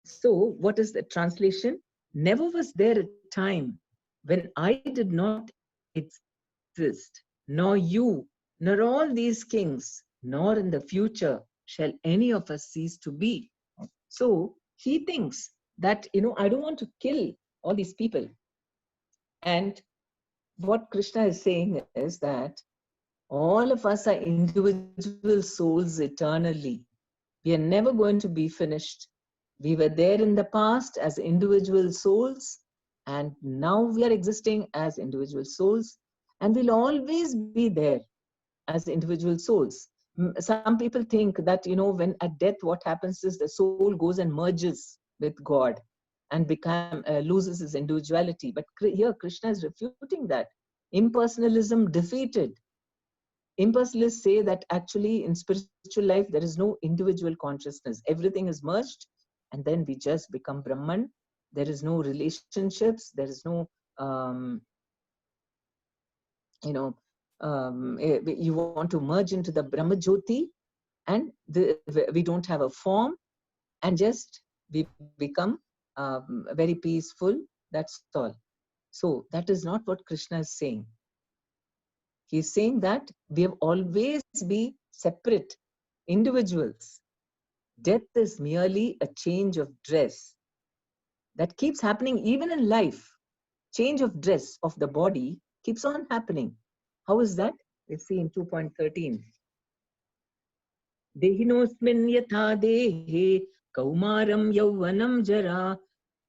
so, what is the translation? Never was there a time when I did not exist, nor you, nor all these kings, nor in the future shall any of us cease to be. So he thinks that, I don't want to kill all these people. And what Krishna is saying is that all of us are individual souls eternally. We are never going to be finished. We were there in the past as individual souls, and now we are existing as individual souls, and we'll always be there as individual souls. Some people think that, when at death, what happens is the soul goes and merges with God and loses his individuality. But here, Krishna is refuting that. Impersonalism defeated. Impersonalists say that actually in spiritual life, there is no individual consciousness. Everything is merged, and then we just become Brahman. There is no relationships. There is no, you know, you want to merge into the Brahma Jyoti, and we don't have a form, and just we become very peaceful. That's all. So that is not what Krishna is saying. He's saying that we have always be separate individuals. Death is merely a change of dress. That keeps happening even in life. Change of dress of the body keeps on happening. How is that? Let's see in 2.13. Dehinosmin yatha dehe kaumaram yauvanam jara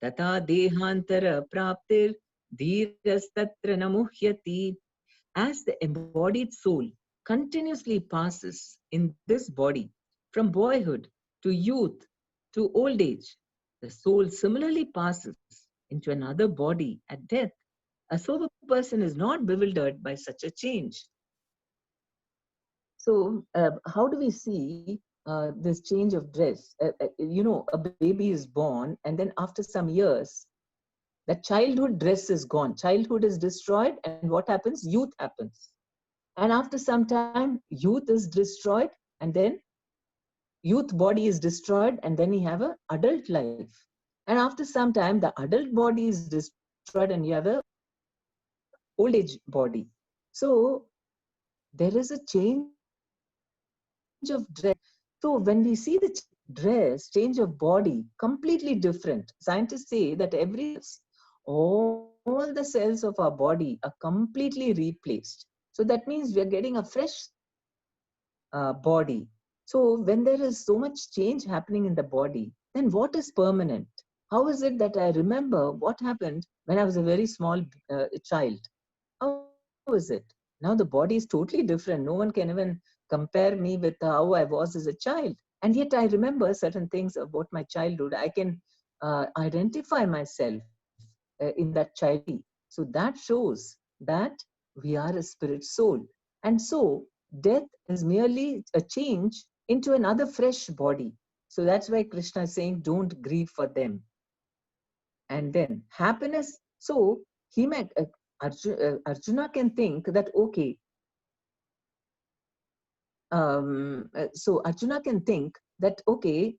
tata dehantara praptir dhirastatra namuhyati. As the embodied soul continuously passes in this body from boyhood to youth to old age, the soul similarly passes into another body at death. A sober person is not bewildered by such a change. So, how do we see this change of dress? A baby is born, and then after some years, that childhood dress is gone. Childhood is destroyed, and what happens? Youth happens. And after some time, youth is destroyed, and then youth body is destroyed, and then you have an adult life. And after some time, the adult body is destroyed, and you have a old age body. So there is a change of dress. So when we see the dress, change of body, completely different. Scientists say that every all the cells of our body are completely replaced. So that means we are getting a fresh body. So when there is so much change happening in the body, then what is permanent? How is it that I remember what happened when I was a very small child? How is it? Now the body is totally different. No one can even compare me with how I was as a child. And yet I remember certain things about my childhood. I can identify myself in that child body. So that shows that we are a spirit soul. And so death is merely a change into another fresh body. So that's why Krishna is saying, don't grieve for them. And then happiness. So he might, Arjuna can think that, okay, so Arjuna can think that, okay,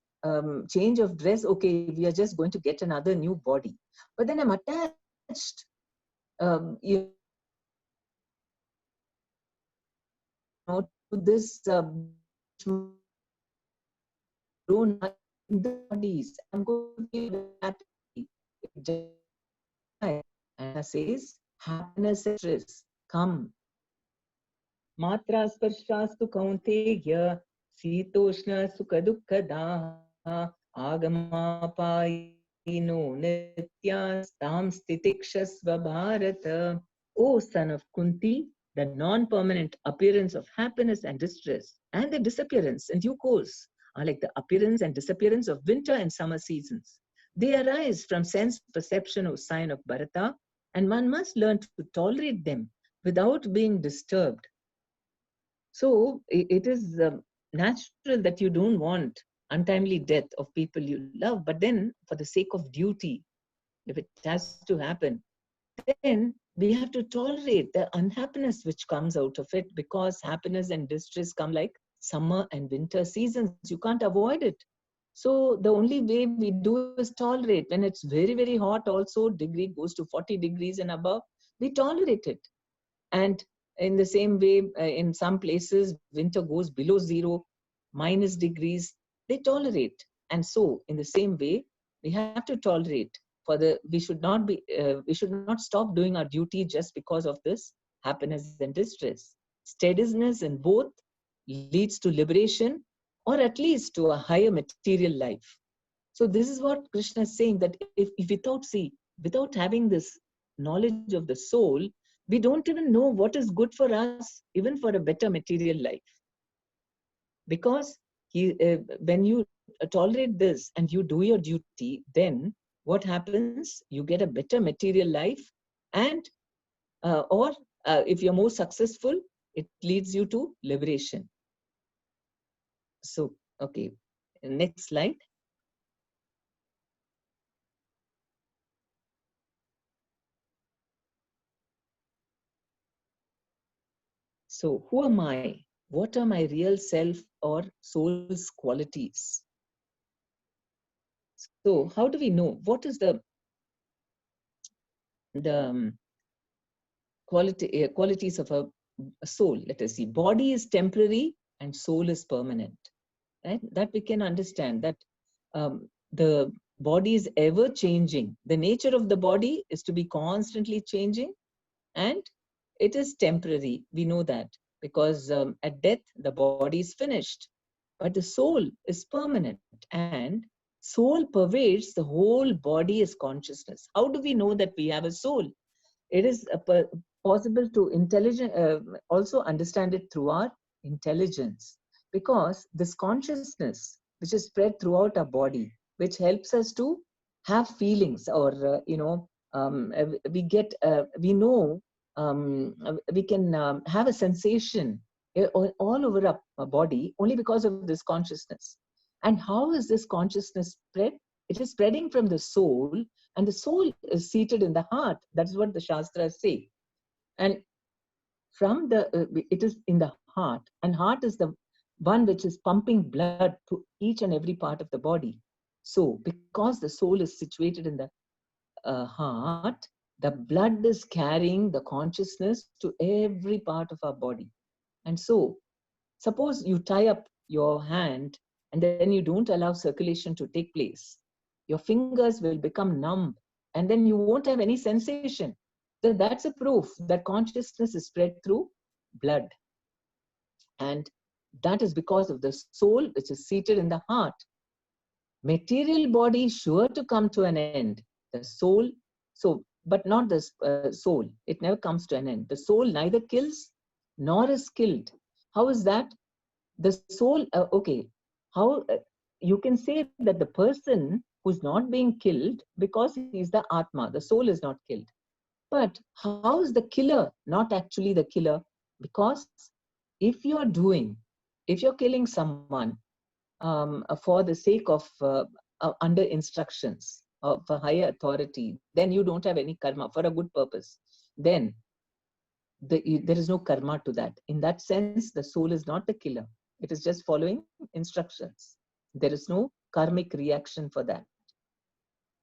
change of dress, okay, we are just going to get another new body. But then I'm attached, to this bodies. I'm going to feel happy. And says, happiness and stress come. Matra sparshaastu kaunteya sitoshna sukha dukkadaha agamapayino nityastam stitikshasva bharata. O son of Kunti, the non-permanent appearance of happiness and distress and their disappearance in due course are like the appearance and disappearance of winter and summer seasons. They arise from sense perception, O sign of Bharata, and one must learn to tolerate them without being disturbed. So it is natural that you don't want untimely death of people you love, but then for the sake of duty, if it has to happen, then we have to tolerate the unhappiness which comes out of it, because happiness and distress come like summer and winter seasons. You can't avoid it. So the only way we do is tolerate. When it's very, very hot, also degree goes to 40 degrees and above, we tolerate it. And in the same way, in some places, winter goes below zero, minus degrees, they tolerate. And so, in the same way, we have to tolerate. We should not stop doing our duty just because of this happiness and distress. Steadiness in both leads to liberation, or at least to a higher material life. So this is what Krishna is saying, that if without having this knowledge of the soul, we don't even know what is good for us, even for a better material life. Because when you tolerate this and you do your duty, then what happens? You get a better material life, and or if you're more successful, it leads you to liberation. So, okay, next slide. So, who am I? What are my real self or soul's qualities? So, how do we know what is the qualities of a soul? Let us see. Body is temporary and soul is permanent. Right? That we can understand, that the body is ever changing. The nature of the body is to be constantly changing, and it is temporary. We know that because at death the body is finished, but the soul is permanent, and soul pervades the whole body as consciousness. How do we know that we have a soul? It is possible to also understand it through our intelligence, because this consciousness which is spread throughout our body, which helps us to have feelings, or we get we know, we can have a sensation all over our body only because of this consciousness. And how is this consciousness spread? It is spreading from the soul, and the soul is seated in the heart. That's what the Shastras say. And from it is in the heart, and heart is the one which is pumping blood to each and every part of the body. So, because the soul is situated in the heart, the blood is carrying the consciousness to every part of our body. And so, suppose you tie up your hand and then you don't allow circulation to take place, your fingers will become numb, and then you won't have any sensation. So that's a proof that consciousness is spread through blood. And that is because of the soul which is seated in the heart. Material body is sure to come to an end. The soul, but not the soul. It never comes to an end. The soul neither kills nor is killed. How is that? The soul, okay, how you can say that the person who's not being killed because he's the Atma, the soul is not killed. But how is the killer not actually the killer? Because if you're killing someone for the sake of under instructions of a higher authority, then you don't have any karma for a good purpose. Then there is no karma to that. In that sense, the soul is not the killer. It is just following instructions. There is no karmic reaction for that.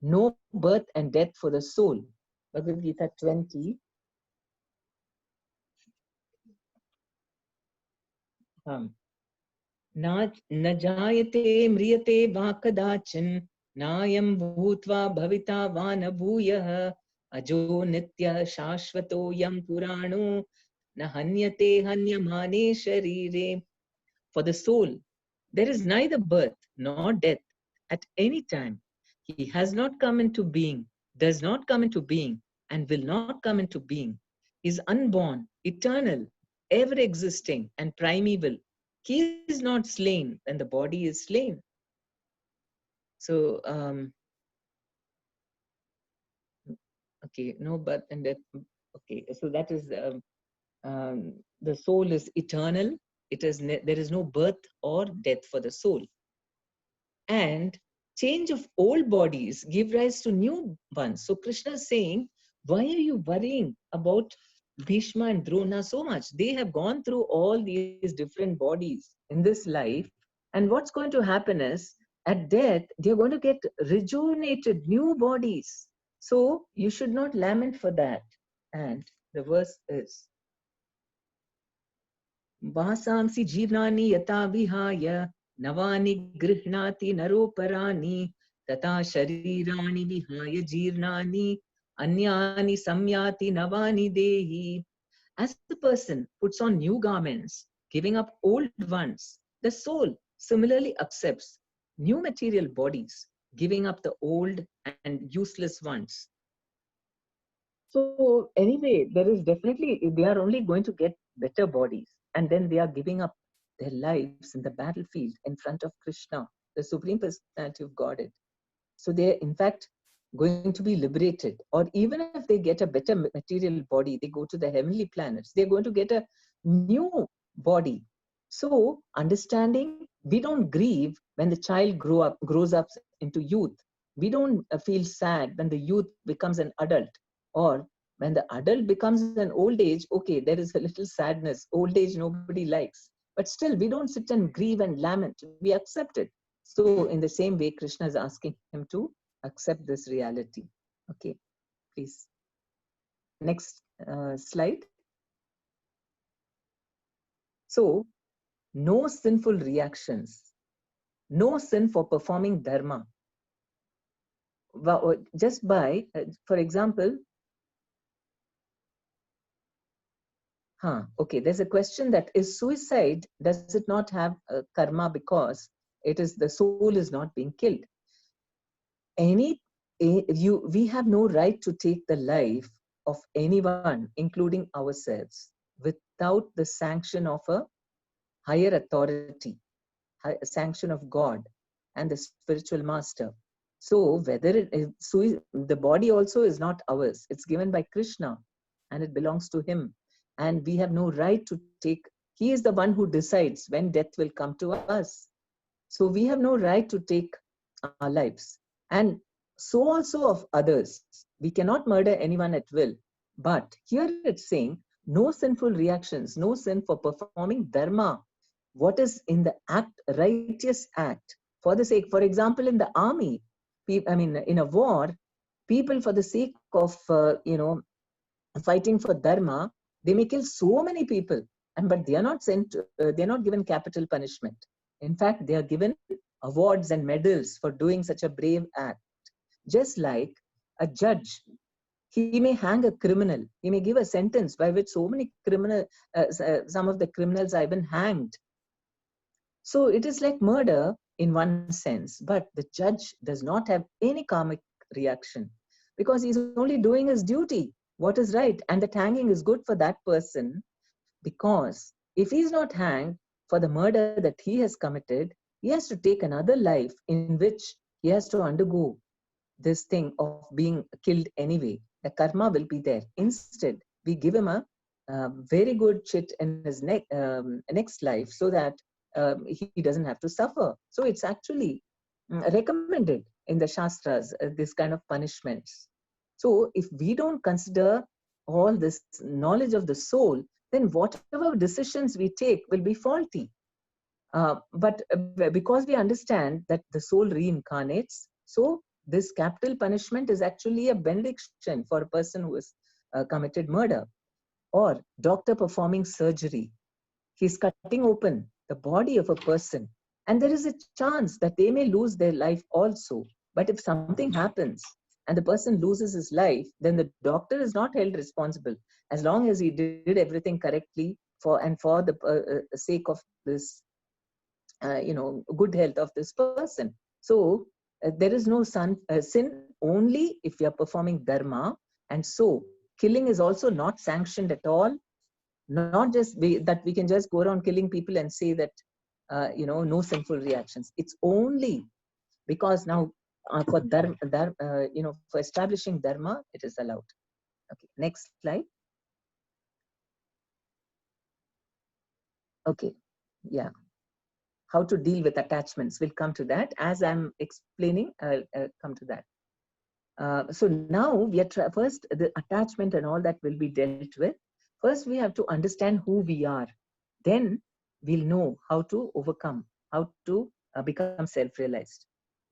No birth and death for the soul. Bhagavad Gita 20. न जायते म्रियते वा कदाचन नायं भूत्वा भविता वा न भूयः अजो नित्यः शाश्वतोऽयं पुराणो न हन्यते हन्यमाने शरीरे. For the soul, there is neither birth nor death at any time. He has not come into being, does not come into being, and will not come into being. He is unborn, eternal, ever existing, and primeval. He is not slain when the body is slain. So, okay, no birth and death. Okay, so that is the soul is eternal. There is no birth or death for the soul. And change of old bodies give rise to new ones. So Krishna is saying, why are you worrying about Bhishma and Drona so much? They have gone through all these different bodies in this life. And what's going to happen is at death, they're going to get rejuvenated, new bodies. So you should not lament for that. And the verse is, Vasamsi jivnani yata vihaya navani grihnati naroparani tata sharirani vihaya jirnani anyani samyati navani dehi. As the person puts on new garments, giving up old ones, the soul similarly accepts new material bodies, giving up the old and useless ones. So anyway, there is definitely, they are only going to get better bodies, and then they are giving up their lives in the battlefield in front of Krishna, the Supreme Personality of Godhead. So they're in fact going to be liberated. Or even if they get a better material body, they go to the heavenly planets, they're going to get a new body. So understanding, we don't grieve when the child grows up into youth. We don't feel sad when the youth becomes an adult, or when the adult becomes an old age. Okay, there is a little sadness. Old age nobody likes, but still we don't sit and grieve and lament. We accept it. So in the same way, Krishna is asking him to accept this reality. Okay, please. Next slide. So, no sinful reactions, no sin for performing dharma. Just by, for example, okay, there's a question that is suicide, does it not have karma because it is the soul is not being killed? We have no right to take the life of anyone, including ourselves, without the sanction of a higher authority, a sanction of God and the spiritual master. So whether the body also is not ours, it's given by Krishna and it belongs to him. And we have no right to take, he is the one who decides when death will come to us. So we have no right to take our lives. And so also of others. We cannot murder anyone at will. But here it's saying, no sinful reactions, no sin for performing dharma. What is in the act, righteous act, for the sake, for example, in the army, in a war, people for the sake of, fighting for dharma, they may kill so many people, but they are not they're not given capital punishment. In fact, they are given awards and medals for doing such a brave act. Just like a judge, he may hang a criminal, he may give a sentence by which some of the criminals are even hanged. So it is like murder in one sense, but the judge does not have any karmic reaction because he's only doing his duty, what is right, and that hanging is good for that person, because if he's not hanged for the murder that he has committed, he has to take another life in which he has to undergo this thing of being killed anyway. The karma will be there. Instead, we give him a very good chit in his next life so that he doesn't have to suffer. So it's actually recommended in the Shastras, this kind of punishments. So if we don't consider all this knowledge of the soul, then whatever decisions we take will be faulty. But because we understand that the soul reincarnates, so this capital punishment is actually a benediction for a person who has committed murder. Or doctor performing surgery, he's cutting open the body of a person, and there is a chance that they may lose their life also. But if something happens and the person loses his life, then the doctor is not held responsible as long as he did everything correctly for the sake of this good health of this person. So there is no sin only if we are performing dharma. And so killing is also not sanctioned at all. Not just that we can just go around killing people and say that no sinful reactions. It's only because now for for establishing dharma, it is allowed. Okay, next slide. Okay, yeah. How to deal with attachments, we'll come to that. As I'm explaining, I'll come to that. So now we are first, the attachment and all that will be dealt with. First, we have to understand who we are. Then we'll know how to overcome, how to become self-realized.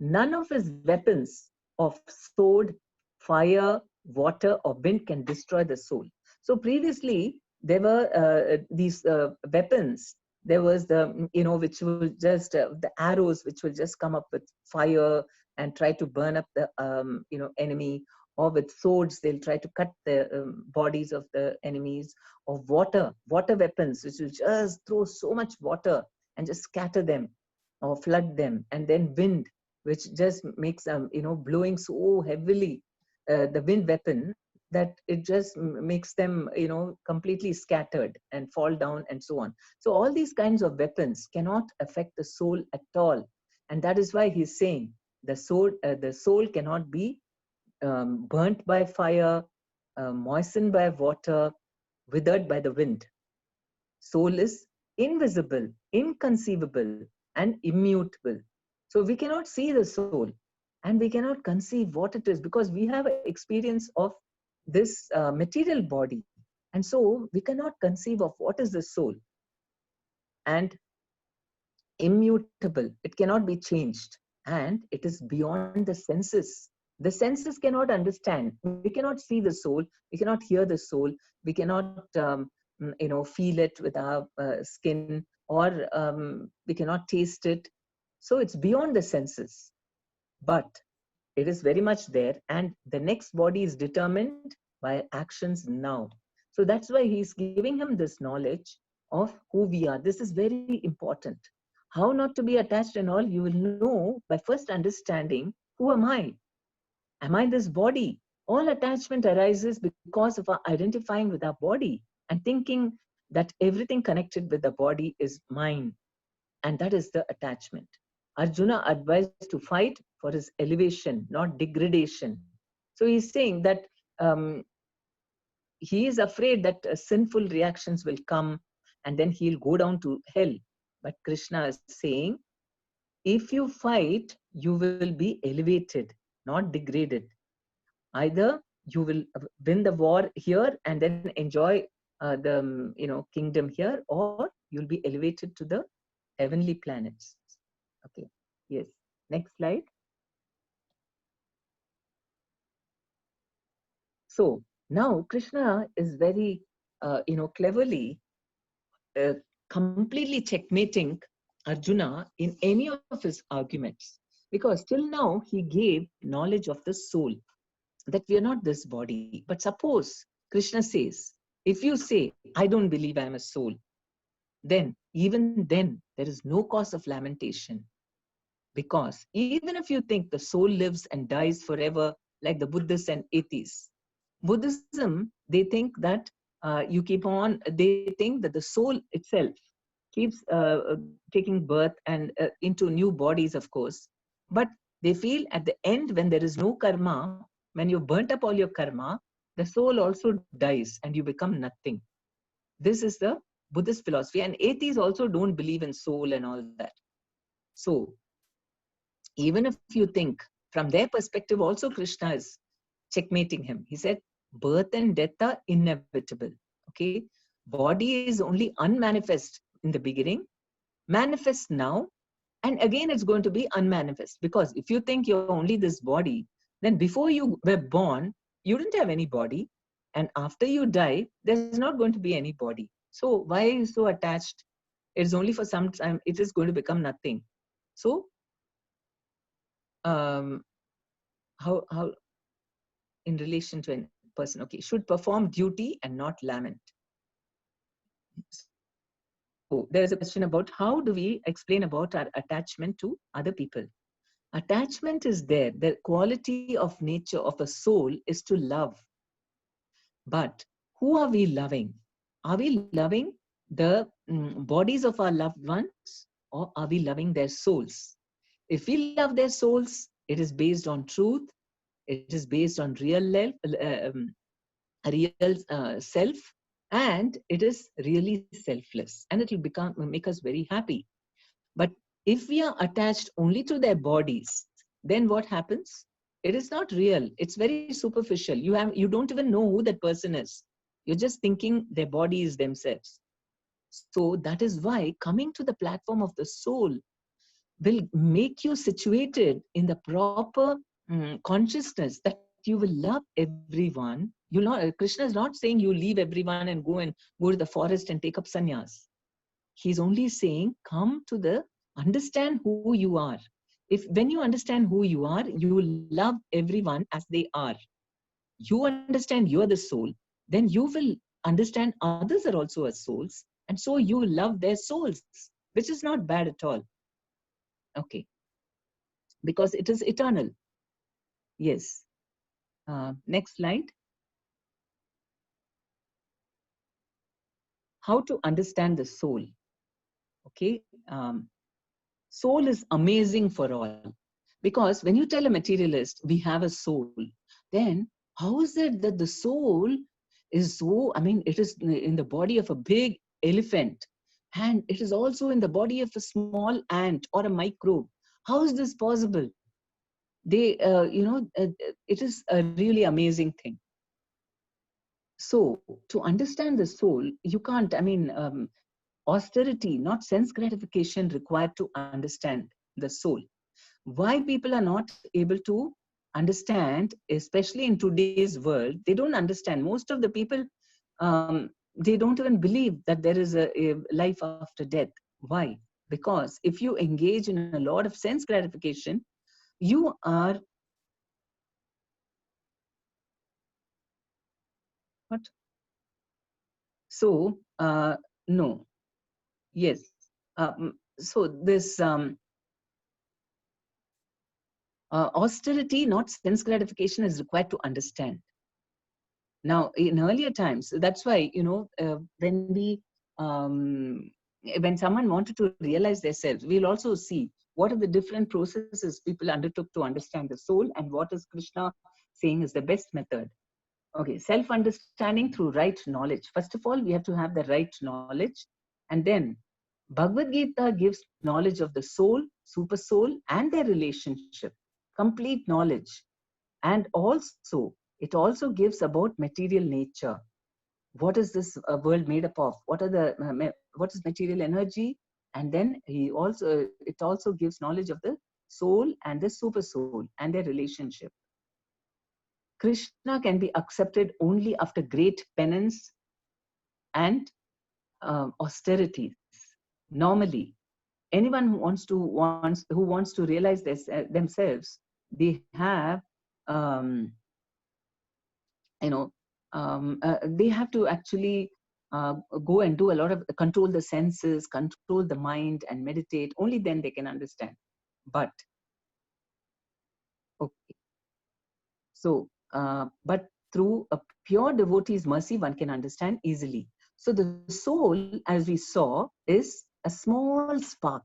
none of his weapons of sword, fire, water, or wind can destroy the soul. So previously, there were these weapons. There was the, which will just, the arrows which will just come up with fire and try to burn up the, enemy, or with swords, they'll try to cut the bodies of the enemies, or water weapons, which will just throw so much water and just scatter them or flood them. And then wind, which just makes them, blowing so heavily, the wind weapon, that it just makes them, completely scattered and fall down and so on. So all these kinds of weapons cannot affect the soul at all. And that is why he's saying the soul cannot be burnt by fire, moistened by water, withered by the wind. Soul is invisible, inconceivable, and immutable. So we cannot see the soul, and we cannot conceive what it is, because we have an experience of this material body. And so we cannot conceive of what is the soul. And immutable, it cannot be changed, and it is beyond the senses. The senses cannot understand. We cannot see the soul, we cannot hear the soul, we cannot feel it with our skin, or we cannot taste it. So it's beyond the senses, but it is very much there, and the next body is determined by actions now. So that's why he's giving him this knowledge of who we are. This is very important. How not to be attached and all, you will know by first understanding, who am I? Am I this body? All attachment arises because of our identifying with our body and thinking that everything connected with the body is mine. And that is the attachment. Arjuna advised to fight for his elevation, not degradation. So he's saying that he is afraid that sinful reactions will come and then he'll go down to hell. But Krishna is saying, if you fight, you will be elevated, not degraded. Either you will win the war here and then enjoy the kingdom here, or you'll be elevated to the heavenly planets. Okay. Yes. Next slide. So now Krishna is very, cleverly, completely checkmating Arjuna in any of his arguments, because till now he gave knowledge of the soul, that we are not this body. But suppose Krishna says, if you say, I don't believe I am a soul, then even then there is no cause of lamentation. Because even if you think the soul lives and dies forever, like the Buddhists and atheists, Buddhism, they think that they think that the soul itself keeps taking birth and into new bodies, of course. But they feel at the end, when there is no karma, when you've burnt up all your karma, the soul also dies and you become nothing. This is the Buddhist philosophy. And atheists also don't believe in soul and all that. So even if you think from their perspective, also Krishna is checkmating him. He said, birth and death are inevitable. Okay. Body is only unmanifest in the beginning, manifest now, and again it's going to be unmanifest. Because if you think you're only this body, then before you were born, you didn't have any body. And after you die, there's not going to be any body. So why are you so attached? It's only for some time, it is going to become nothing. So how in relation to a person, okay, should perform duty and not lament. So there's a question about how do we explain about our attachment to other people. Attachment is there. The quality of nature of a soul is to love. But who are we loving? Are we loving the bodies of our loved ones, or are we loving their souls? If we love their souls, it is based on truth. It is based on real self, and it is really selfless, and it will make us very happy. But if we are attached only to their bodies, then what happens? It is not real. It's very superficial. You don't even know who that person is. You're just thinking their body is themselves. So that is why coming to the platform of the soul, will make you situated in the proper consciousness that you will love everyone. You'll not, Krishna is not saying you leave everyone and go to the forest and take up sannyas. He's only saying, come to the understand who you are. If when you understand who you are, you will love everyone as they are. You understand you are the soul, then you will understand others are also as souls, and so you will love their souls, which is not bad at all. Okay, because it is eternal. Yes. Next slide. How to understand the soul. Okay. Soul is amazing for all. Because when you tell a materialist, we have a soul, then how is it that the soul is so, I mean, it is in the body of a big elephant, and it is also in the body of a small ant or a microbe? How is this possible? It is a really amazing thing. So to understand the soul, you can't, austerity, not sense gratification required to understand the soul. Why people are not able to understand, especially in today's world, they don't understand. Most of the people, they don't even believe that there is a life after death. Why? Because if you engage in a lot of sense gratification, you are what? So, no, yes. So this austerity, not sense gratification, is required to understand. Now, in earlier times, that's why, when someone wanted to realize themselves, we'll also see what are the different processes people undertook to understand the soul, and what is Krishna saying is the best method. Okay, self-understanding through right knowledge. First of all, we have to have the right knowledge. And then Bhagavad Gita gives knowledge of the soul, super soul, and their relationship, complete knowledge. And also, it also gives about material nature. What is this world made up of? What is material energy? And then it also gives knowledge of the soul and the super soul and their relationship. Krishna can be accepted only after great penance and austerities. Normally, anyone who wants to realize this, themselves, they have, um, they have to actually go and do a lot of control the senses, control the mind, and meditate. Only then they can understand. But okay, so but through a pure devotee's mercy, one can understand easily. So the soul, as we saw, is a small spark,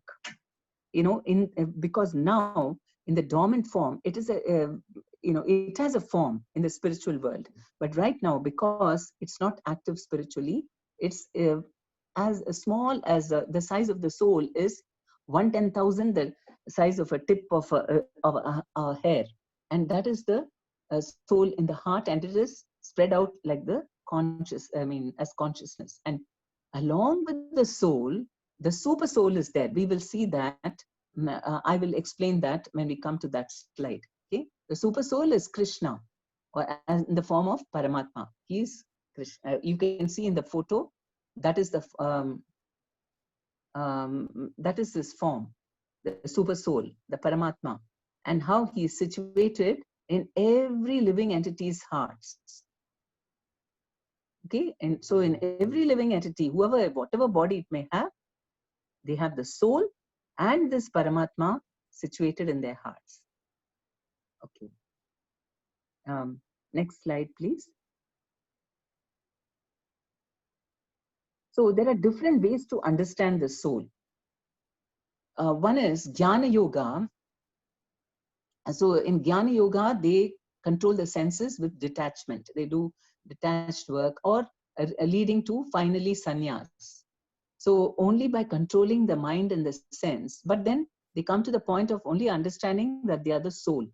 because now in the dormant form, it is it has a form in the spiritual world. But right now, because it's not active spiritually, it's as small as the size of the soul is 1/10,000 the size of a tip of a hair. And that is the soul in the heart, and it is spread out like the as consciousness. And along with the soul, the super soul is there. We will see that. I will explain that when we come to that slide. Okay, the super soul is Krishna, or in the form of Paramatma. He is Krishna. You can see in the photo, that is that is his form, the super soul, the Paramatma, and how he is situated in every living entity's hearts. Okay, and so in every living entity, whatever body it may have, they have the soul and this Paramatma situated in their hearts. Okay. Next slide, please. So there are different ways to understand the soul. One is Jnana Yoga. So in Jnana Yoga, they control the senses with detachment. They do detached work, or leading to finally sannyas. So only by controlling the mind and the sense, but then they come to the point of only understanding that they are the soul.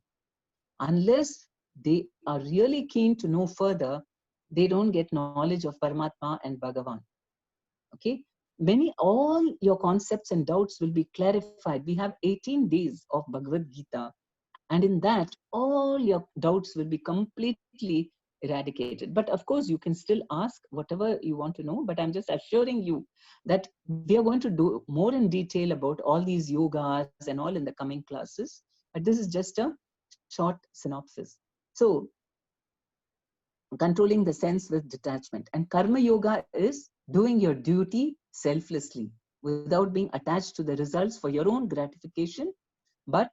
Unless they are really keen to know further, they don't get knowledge of Paramatma and Bhagavan. Okay. all your concepts and doubts will be clarified. We have 18 days of Bhagavad Gita, and in that, all your doubts will be completely eradicated. But of course, you can still ask whatever you want to know, but I'm just assuring you that we are going to do more in detail about all these yogas and all in the coming classes. But this is just a short synopsis. So, controlling the sense with detachment. And karma yoga is doing your duty selflessly without being attached to the results for your own gratification, but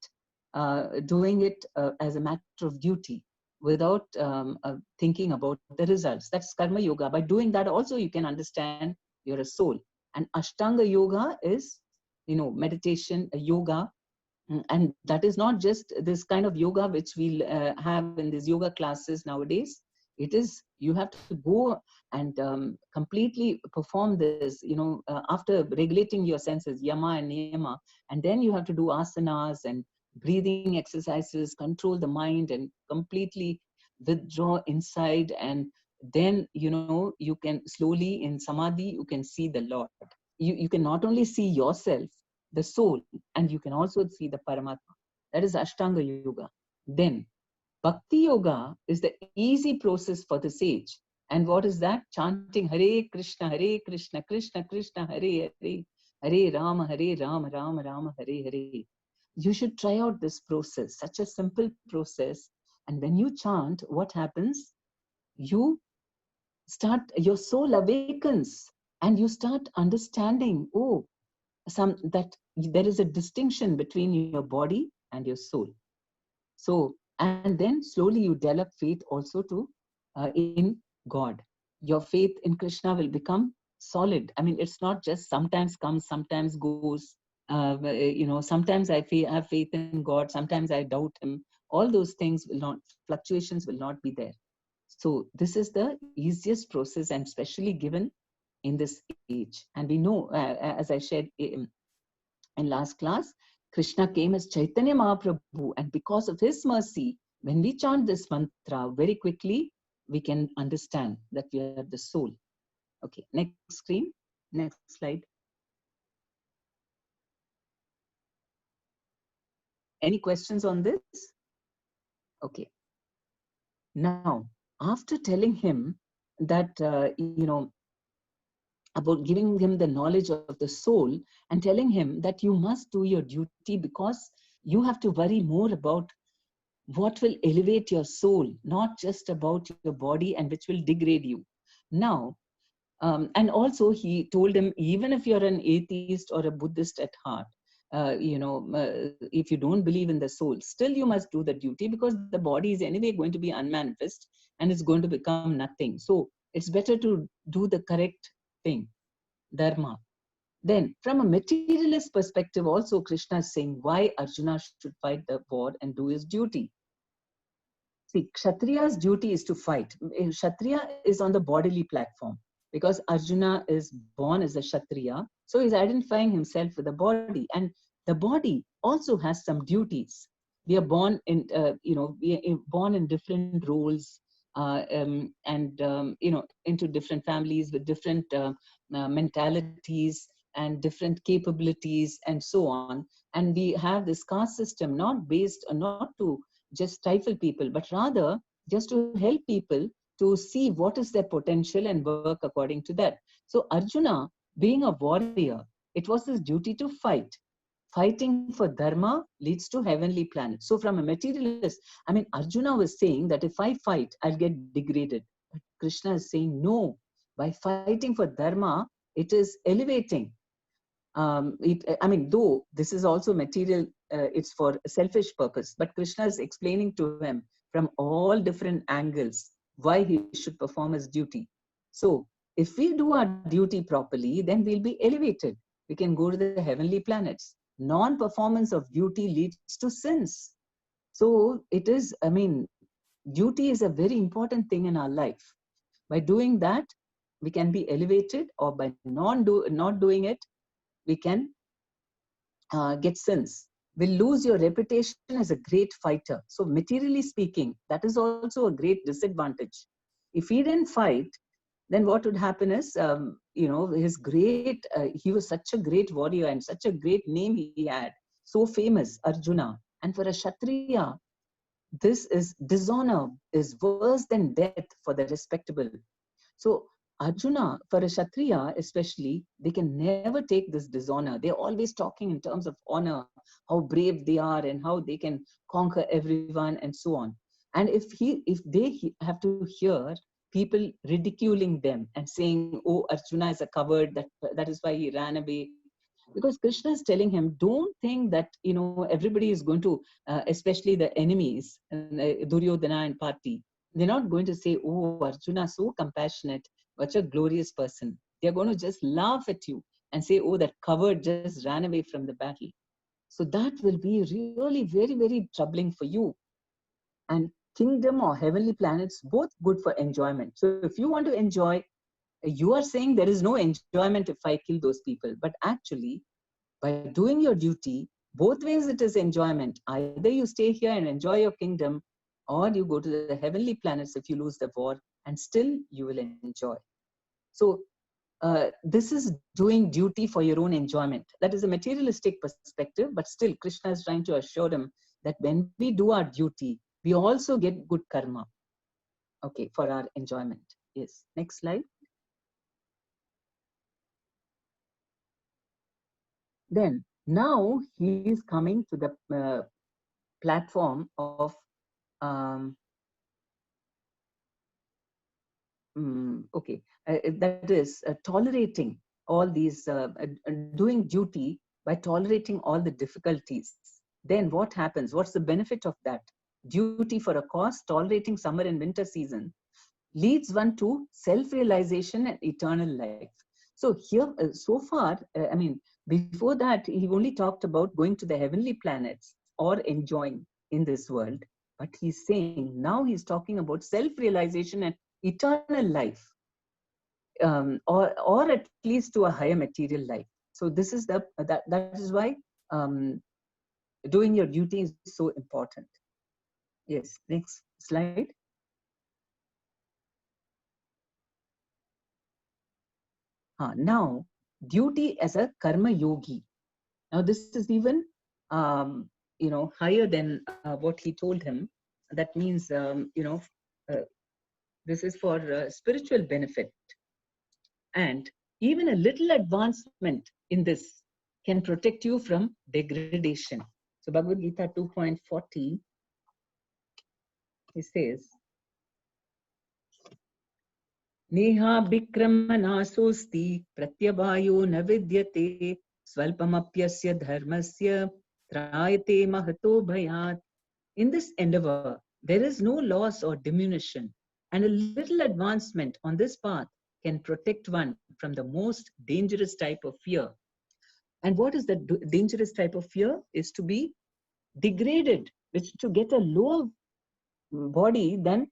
doing it as a matter of duty without thinking about the results. That's karma yoga. By doing that also, you can understand you're a soul. And ashtanga yoga is, meditation, yoga. And that is not just this kind of yoga which we'll have in these yoga classes nowadays. It is, you have to go and completely perform this, after regulating your senses, yama and niyama. And then you have to do asanas and breathing exercises, control the mind and completely withdraw inside. And then, you can slowly in samadhi, you can see the Lord. You can not only see yourself, the soul, and you can also see the Paramatma. That is Ashtanga Yoga. Then Bhakti Yoga is the easy process for the sage. And what is that? Chanting Hare Krishna, Krishna Krishna, Hare Hare, Hare Rama, Rama Rama, Hare Hare. You should try out this process, such a simple process. And when you chant, what happens? Your soul awakens and you start understanding, that there is a distinction between your body and your soul. So, and then slowly you develop faith also in God. Your faith in Krishna will become solid. I mean, it's not just sometimes comes, sometimes goes. Sometimes I have faith in God, sometimes I doubt Him. All those things will not, fluctuations will not be there. So this is the easiest process, and especially given in this age. And we know, as I shared in last class, Krishna came as Chaitanya Mahaprabhu, and because of his mercy, when we chant this mantra very quickly, we can understand that we are the soul. Okay, next screen, next slide. Any questions on this? Okay. Now, after telling him that, about giving him the knowledge of the soul and telling him that you must do your duty because you have to worry more about what will elevate your soul, not just about your body and which will degrade you. Now, and also he told him, even if you're an atheist or a Buddhist at heart, if you don't believe in the soul, still you must do the duty because the body is anyway going to be unmanifest and it's going to become nothing. So it's better to do the correct thing, dharma. Then, from a materialist perspective, also Krishna is saying why Arjuna should fight the war and do his duty. See, Kshatriya's duty is to fight. Kshatriya is on the bodily platform because Arjuna is born as a Kshatriya. So he's identifying himself with the body. And the body also has some duties. We are born in, we are born in different roles into different families with different mentalities and different capabilities and so on. And we have this caste system not based, not to just stifle people, but rather just to help people to see what is their potential and work according to that. So Arjuna, being a warrior, it was his duty to fight. Fighting for dharma leads to heavenly planets. So from a materialist, I mean, Arjuna was saying that if I fight, I'll get degraded. But Krishna is saying, no, by fighting for dharma, it is elevating. Though this is also material, it's for a selfish purpose, but Krishna is explaining to him from all different angles why he should perform his duty. So if we do our duty properly, then we'll be elevated. We can go to the heavenly planets. Non-performance of duty leads to sins. So it is, duty is a very important thing in our life. By doing that, we can be elevated, or by not doing it, we can get sins. Will lose your reputation as a great fighter. So materially speaking, that is also a great disadvantage. If he didn't fight, then what would happen is, his great, he was such a great warrior and such a great name he had, so famous, Arjuna. And for a Kshatriya, this is dishonor is worse than death for the respectable. So Arjuna, for a Kshatriya especially, they can never take this dishonor. They're always talking in terms of honor, how brave they are and how they can conquer everyone and so on. And if they have to hear people ridiculing them and saying, oh, Arjuna is a coward, that is why he ran away. Because Krishna is telling him, don't think that, everybody is going to, especially the enemies, Duryodhana and Party, they're not going to say, oh, Arjuna, so compassionate, such a glorious person. They're going to just laugh at you and say, oh, that coward just ran away from the battle. So that will be really very, very troubling for you. And kingdom or heavenly planets, both good for enjoyment. So if you want to enjoy, you are saying there is no enjoyment if I kill those people. But actually, by doing your duty, both ways it is enjoyment. Either you stay here and enjoy your kingdom, or you go to the heavenly planets if you lose the war, and still you will enjoy. So this is doing duty for your own enjoyment. That is a materialistic perspective, but still Krishna is trying to assure them that when we do our duty, we also get good karma, okay, for our enjoyment. Yes, next slide. Then now he is coming to the platform of um, that is tolerating all these, doing duty by tolerating all the difficulties. Then what happens? What's the benefit of that? Duty for a cause, tolerating summer and winter season, leads one to self-realization and eternal life. So here, so far, before that, he only talked about going to the heavenly planets or enjoying in this world. But he's saying now he's talking about self-realization and eternal life, or at least to a higher material life. So this is that is why um, doing your duty is so important. Yes, next slide. Now, duty as a karma yogi. Now, this is even higher than what he told him. That means uh, this is for spiritual benefit, and even a little advancement in this can protect you from degradation. So, Bhagavad Gita 2.40, he says, Neha Bikramanasosti Pratyabhayo Navidyate Swalpamapyasya Dharmasya Trayate Mahato Bhayat. In this endeavor, there is no loss or diminution, and a little advancement on this path can protect one from the most dangerous type of fear. And what is the dangerous type of fear? Is to be degraded, which to get a lower body than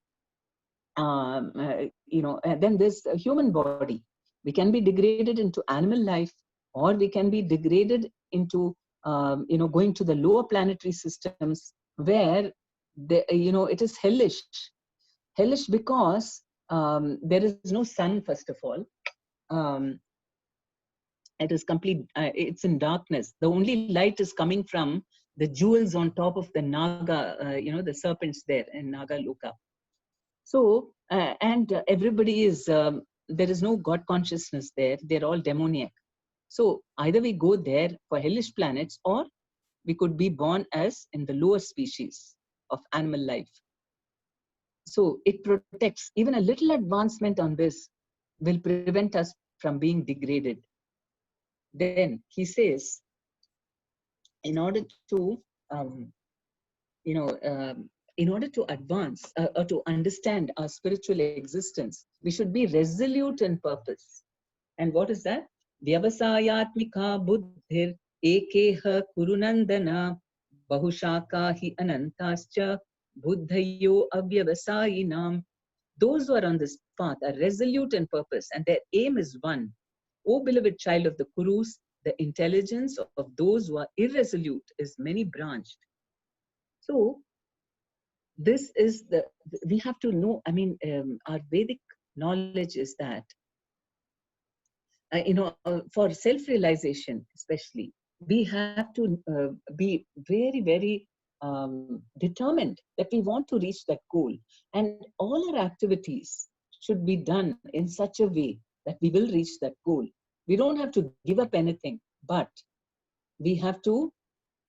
then this human body. We can be degraded into animal life, or we can be degraded into going to the lower planetary systems where it is hellish because there is no sun. First of all, um, it is complete. It's in darkness. The only light is coming from the jewels on top of the naga, the serpents there in Naga Loka. So, and everybody is, there is no God consciousness there. They're all demoniac. So either we go there for hellish planets, or we could be born as in the lower species of animal life. So it protects. Even a little advancement on this will prevent us from being degraded. Then he says, in order to, um, you know, um, in order to advance or to understand our spiritual existence, we should be resolute in purpose. And what is that? Vyavasayatmika buddhir ekeha kurunandana bahushaka hi anantascha buddhayo avyavasayinam. Those who are on this path are resolute in purpose, and their aim is one. O beloved child of the Kurus, the intelligence of those who are irresolute is many branched. So this is we have to know, our Vedic knowledge is that, for self-realization especially, we have to be very, very determined that we want to reach that goal. And all our activities should be done in such a way that we will reach that goal. We don't have to give up anything, but we have to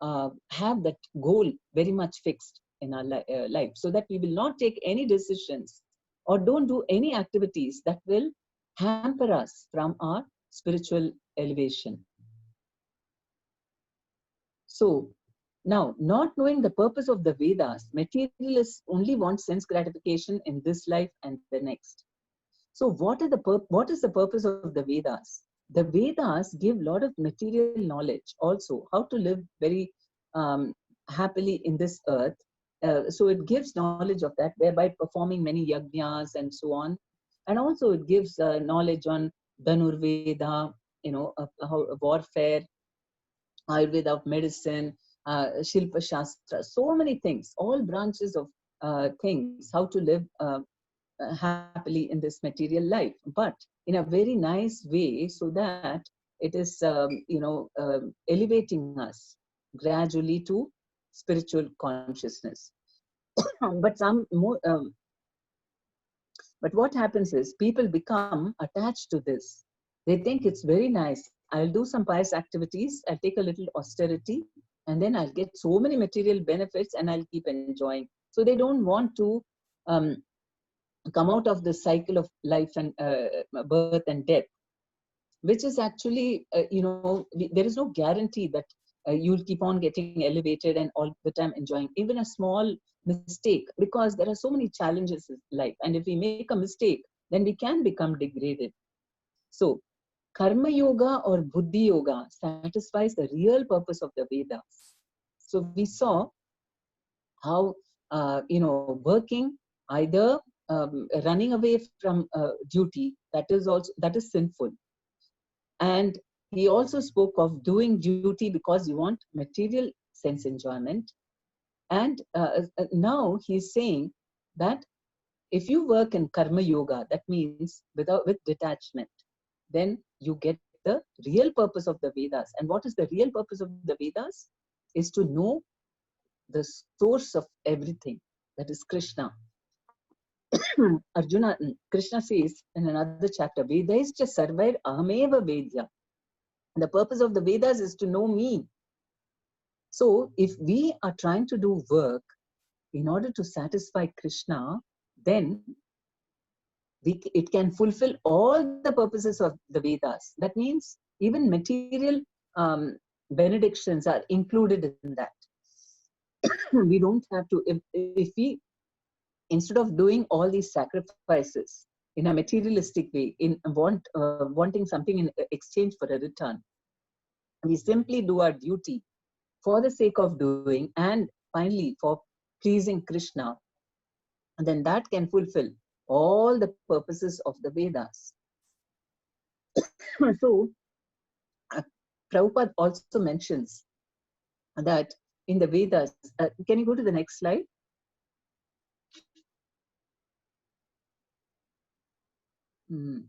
have that goal very much fixed in our life, so that we will not take any decisions or don't do any activities that will hamper us from our spiritual elevation. So now, not knowing the purpose of the Vedas, materialists only want sense gratification in this life and the next. So what is the purpose of the Vedas? The Vedas give a lot of material knowledge also, how to live very happily in this earth. So it gives knowledge of that, whereby performing many yajnas and so on. And also it gives knowledge on Dhanurveda, how warfare, Ayurveda of medicine, Shilpa Shastra, so many things, all branches of things, how to live happily in this material life, but in a very nice way, so that it is, elevating us gradually to spiritual consciousness. but some more, but what happens is people become attached to this. They think it's very nice. I'll do some pious activities, I'll take a little austerity, and then I'll get so many material benefits and I'll keep enjoying. So they don't want to come out of the cycle of life and birth and death, which is actually, there is no guarantee that you'll keep on getting elevated and all the time enjoying even a small mistake, because there are so many challenges in life. And if we make a mistake, then we can become degraded. So karma yoga or buddhi yoga satisfies the real purpose of the Vedas. So we saw how, working, either running away from duty, that is sinful. And he also spoke of doing duty because you want material sense enjoyment. And now he's saying that if you work in karma yoga, that means with detachment, then you get the real purpose of the Vedas. And what is the real purpose of the Vedas? Is to know the source of everything, that is Krishna. Arjuna, Krishna says in another chapter, Vedaischa sarvair ahameva vedya. The purpose of the Vedas is to know me. So if we are trying to do work in order to satisfy Krishna, then it can fulfill all the purposes of the Vedas. That means even material benedictions are included in that. We don't have to, if we, instead of doing all these sacrifices in a materialistic way, wanting something in exchange for a return, we simply do our duty for the sake of doing, and finally for pleasing Krishna, and then that can fulfill all the purposes of the Vedas. So Prabhupada also mentions that in the Vedas, can you go to the next slide? Can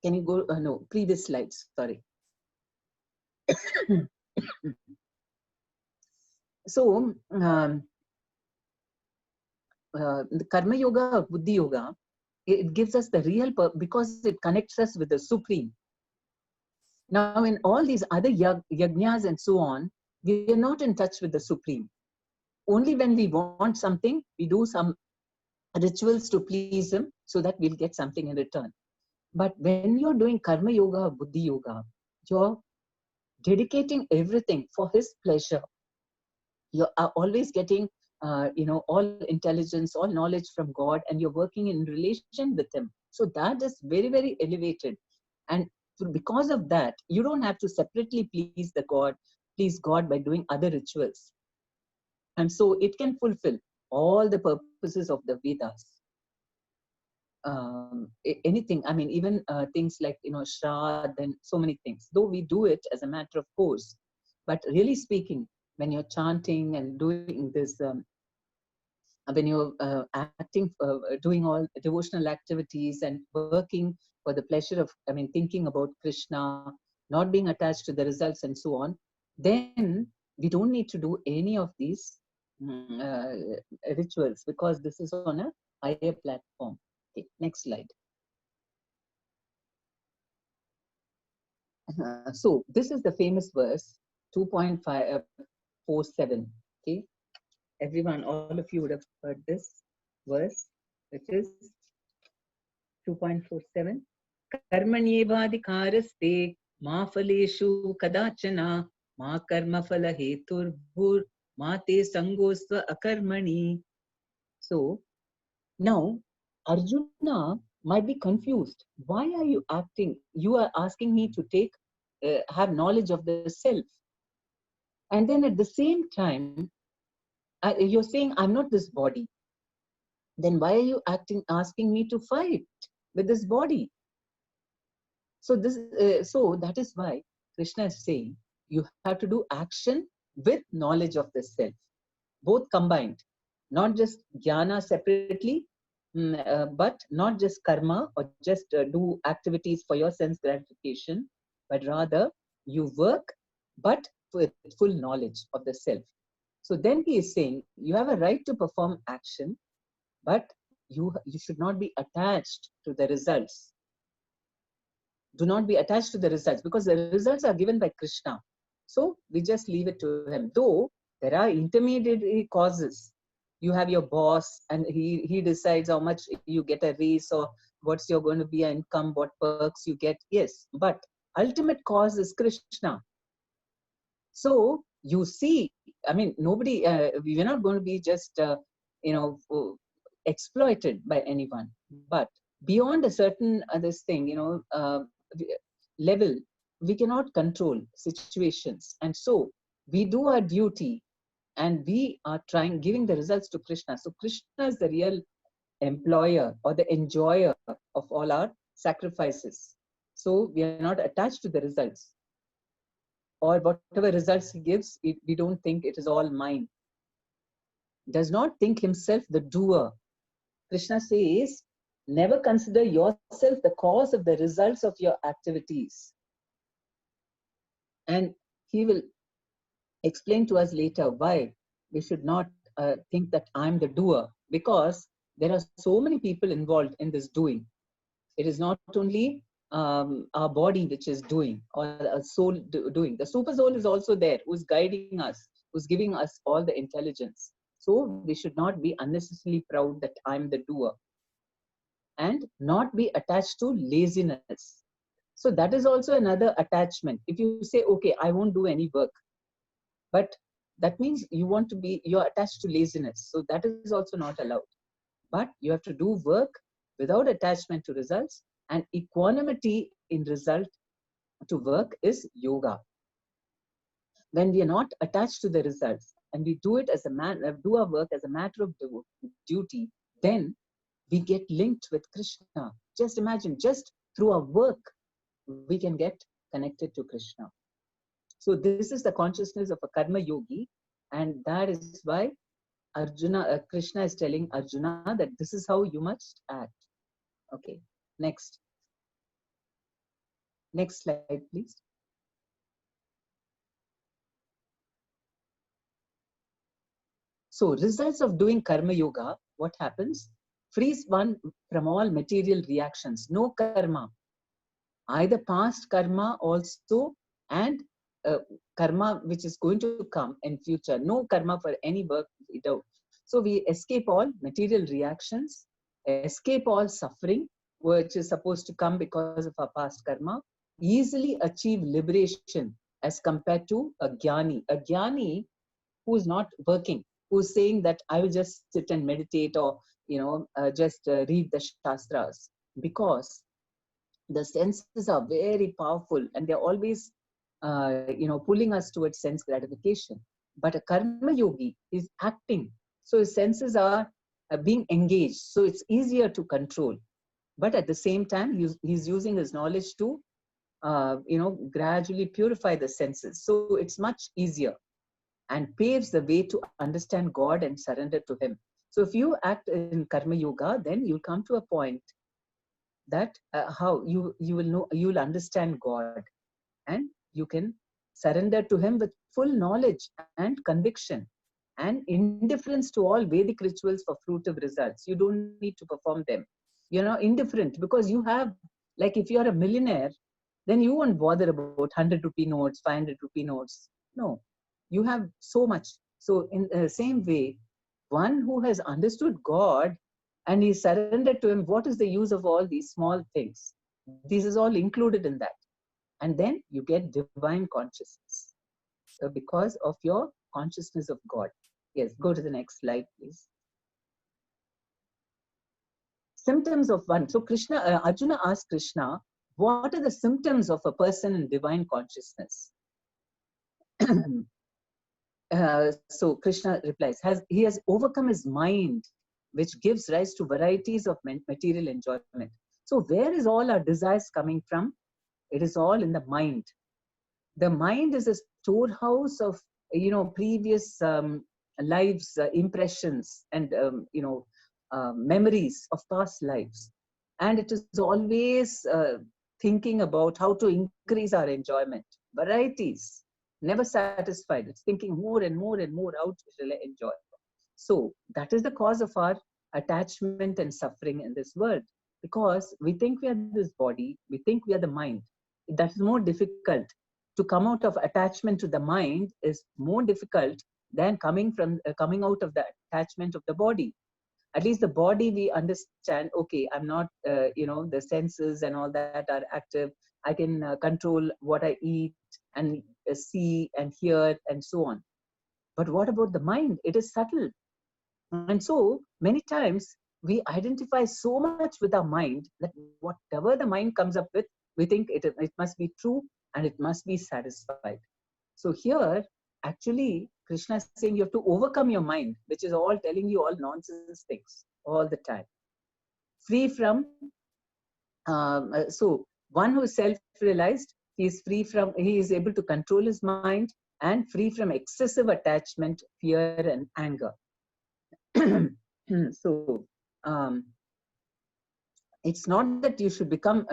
you go, no, previous slides, sorry. So, the Karma Yoga or Buddhi Yoga, it gives us the real purpose because it connects us with the Supreme. Now, in all these other yajnas and so on, we are not in touch with the Supreme. Only when we want something, we do some rituals to please Him so that we'll get something in return. But when you're doing Karma Yoga or Buddhi Yoga, you're dedicating everything for His pleasure. You are always getting, all intelligence, all knowledge from God, and you're working in relation with Him. So that is very, very elevated. And because of that, you don't have to separately please God by doing other rituals. And so it can fulfill all the purposes of the Vedas. Anything, I mean, even things like, Shraddha and so many things, though we do it as a matter of course, but really speaking, when you're chanting and doing this when you're acting, doing all devotional activities and working for the pleasure of, I mean, thinking about Krishna, not being attached to the results and so on, then we don't need to do any of these rituals, because this is on a higher platform. Okay, next slide. So this is the famous verse 2.547. Okay, everyone, all of you would have heard this verse, which is 2.47. कर्मण्येवाधिकारस्ते मा फलेषु कदाचन मा कर्मफलहेतुर्भुर् मा ते संगोस्त्व अकर्मणि. So now Arjuna might be confused. Why are you acting? You are asking me to have knowledge of the self. And then at the same time, you're saying, I'm not this body. Then why are you asking me to fight with this body? So that is why Krishna is saying you have to do action with knowledge of the self, both combined, not just jnana separately, but not just karma or just do activities for your sense gratification, but rather you work, but with full knowledge of the self. So then he is saying you have a right to perform action, but you should not be attached to the results. Do not be attached to the results, because the results are given by Krishna. So we just leave it to him. Though there are intermediary causes. You have your boss and he decides how much you get a raise or what's your going to be an income, what perks you get. Yes, but ultimate cause is Krishna. So you see, I mean, nobody, we're not going to be just, exploited by anyone. But beyond a certain this thing, level, we cannot control situations. And so we do our duty and we are giving the results to Krishna. So Krishna is the real employer or the enjoyer of all our sacrifices. So we are not attached to the results, or whatever results he gives, we don't think it is all mine. Does not think himself the doer. Krishna says, never consider yourself the cause of the results of your activities. And he will explain to us later why we should not think that I'm the doer, because there are so many people involved in this doing. It is not only our body which is doing, or a soul doing. The super soul is also there, who's guiding us, who's giving us all the intelligence. So we should not be unnecessarily proud that I'm the doer, and not be attached to laziness. So that is also another attachment. If you say, okay, I won't do any work, but that means you're attached to laziness. So that is also not allowed. But you have to do work without attachment to results, and equanimity in result to work is yoga. When we are not attached to the results and we do it as do our work as a matter of duty, then we get linked with Krishna. Just imagine, just through our work, we can get connected to Krishna. So this is the consciousness of a karma yogi, and that is why Krishna is telling Arjuna that this is how you must act. Okay, next. Next slide, please. So results of doing karma yoga, what happens? Frees one from all material reactions. No karma. Either past karma also, and karma which is going to come in future. No karma for any work we do. So we escape all material reactions, escape all suffering, which is supposed to come because of our past karma, easily achieve liberation as compared to a jnani. A jnani who is not working, who's saying that I will just sit and meditate, or just read the shastras, because the senses are very powerful and they're always pulling us towards sense gratification. But a karma yogi is acting, so his senses are being engaged, so it's easier to control. But at the same time, he's using his knowledge to gradually purify the senses, so it's much easier and paves the way to understand God and surrender to him. So if you act in Karma Yoga, then you'll come to a point that how you will know, you will understand God, and you can surrender to Him with full knowledge and conviction and indifference to all Vedic rituals for fruitive results. You don't need to perform them. You're not indifferent because you have, like if you're a millionaire, then you won't bother about 100 rupee notes, 500 rupee notes. No, you have so much. So in the same way, one who has understood God and he surrendered to Him, what is the use of all these small things? This is all included in that. And then you get divine consciousness because of your consciousness of God. Yes, go to the next slide, please. Symptoms of one. So Arjuna asked Krishna, what are the symptoms of a person in divine consciousness? So Krishna replies, he has overcome his mind, which gives rise to varieties of material enjoyment. So where is all our desires coming from? It is all in the mind. The mind is a storehouse of previous lives, impressions, and memories of past lives, and it is always thinking about how to increase our enjoyment, varieties, never satisfied. It's thinking more and more and more how to enjoy. So that is the cause of our attachment and suffering in this world, because we think we are this body, we think we are the mind. That is more difficult. To come out of attachment to the mind is more difficult than coming out of the attachment of the body. At least the body, we understand, okay, I'm not the senses and all that are active. I can control what I eat and see and hear and so on. But what about the mind? It is subtle. And so many times we identify so much with our mind that whatever the mind comes up with, we think it must be true and it must be satisfied. So here, actually, Krishna is saying you have to overcome your mind, which is all telling you all nonsense things all the time. Free from, so one who is self-realized, he is able to control his mind and free from excessive attachment, fear, and anger. So, it's not that you should become,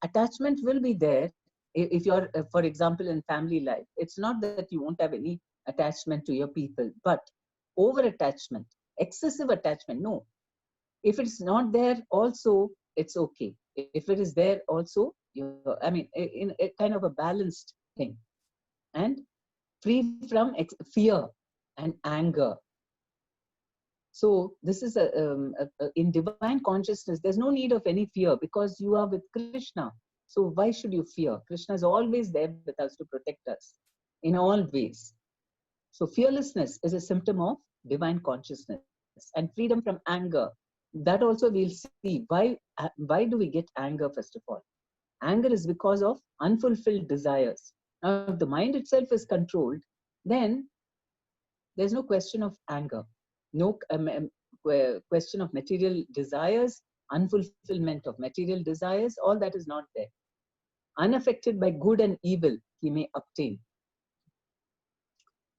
attachment will be there if you're, for example, in family life. It's not that you won't have any attachment to your people, but over attachment, excessive attachment, no. If it's not there also, it's okay. If it is there also, in a kind of a balanced thing. And free from fear and anger. So this is in divine consciousness, there's no need of any fear because you are with Krishna. So why should you fear? Krishna is always there with us to protect us in all ways. So fearlessness is a symptom of divine consciousness, and freedom from anger. That also we'll see. Why do we get anger, first of all? Anger is because of unfulfilled desires. Now, if the mind itself is controlled, then there's no question of anger. No question of material desires, unfulfillment of material desires, all that is not there. Unaffected by good and evil, he may obtain.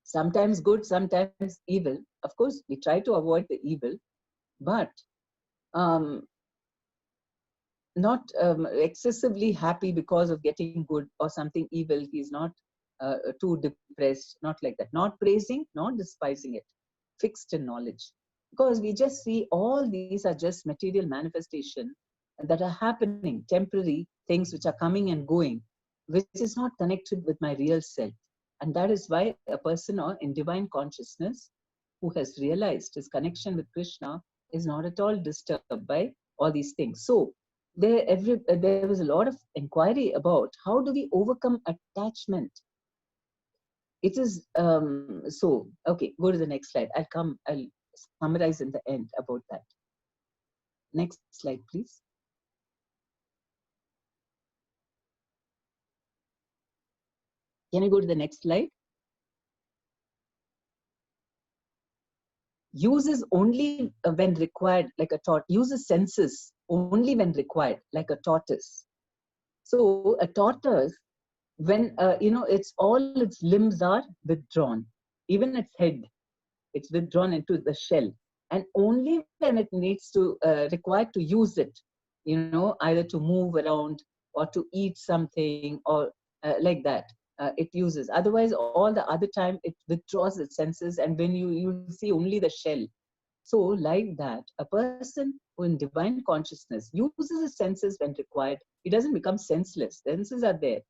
Sometimes good, sometimes evil. Of course, we try to avoid the evil, but not excessively happy because of getting good or something evil. He's not too depressed, not like that. Not praising, not despising it. Fixed in knowledge. Because we just see all these are just material manifestation that are happening, temporary things which are coming and going, which is not connected with my real self. And that is why a person in divine consciousness who has realized his connection with Krishna is not at all disturbed by all these things. So there was a lot of inquiry about how do we overcome attachment. It is so okay. Go to the next slide. I'll summarize in the end about that. Next slide, please. Can I go to the next slide? Uses only when required, like a tortoise. Uses senses only when required, like a tortoise. So a tortoise, when its all its limbs are withdrawn, even its head, it's withdrawn into the shell. and only when it needs to required to use it, either to move around or to eat something or like that, it uses. Otherwise, all the other time it withdraws its senses, and when you see only the shell. So like that, a person who in divine consciousness uses his senses when required, he doesn't become senseless. Senses are there,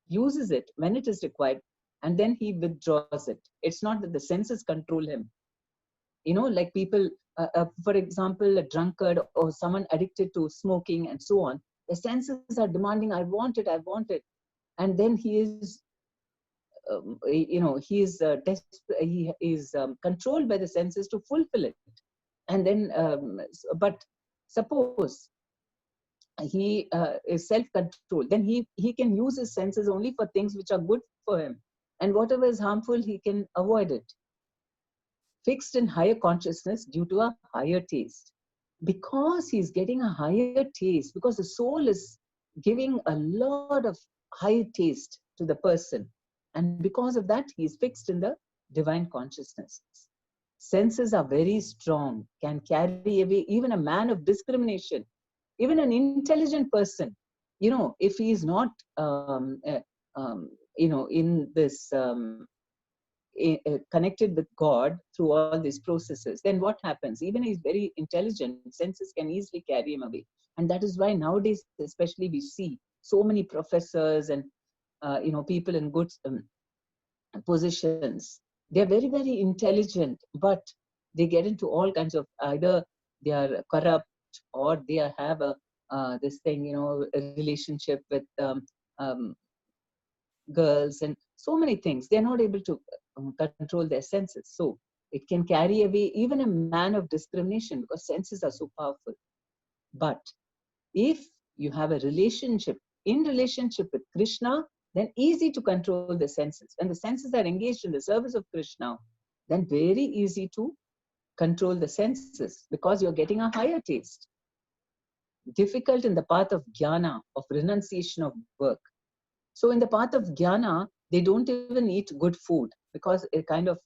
uses it when it is required, and then he withdraws it. It's not that the senses control him. Like people, for example, a drunkard or someone addicted to smoking and so on, the senses are demanding, I want it, I want it. And then he is, he is controlled by the senses to fulfill it. And then, but suppose he is self-controlled, then he can use his senses only for things which are good for him. And whatever is harmful, he can avoid it. Fixed in higher consciousness due to a higher taste. Because he's getting a higher taste, because the soul is giving a lot of high taste to the person. And because of that, he's fixed in the divine consciousness. Senses are very strong, can carry away even a man of discrimination, even an intelligent person. If he is not, in this, connected with God through all these processes, then what happens? Even if he's very intelligent, senses can easily carry him away. And that is why nowadays, especially, we see so many professors and people in good positions. They're very, very intelligent, but they get into all kinds of, either they are corrupt or they have this thing, a relationship with girls and so many things. They're not able to control their senses. So it can carry away even a man of discrimination, because senses are so powerful. But if you have a relationship with Krishna, then easy to control the senses. When the senses are engaged in the service of Krishna, then very easy to control the senses, because you're getting a higher taste. Difficult in the path of jnana, of renunciation of work. So in the path of jnana, they don't even eat good food, because a kind of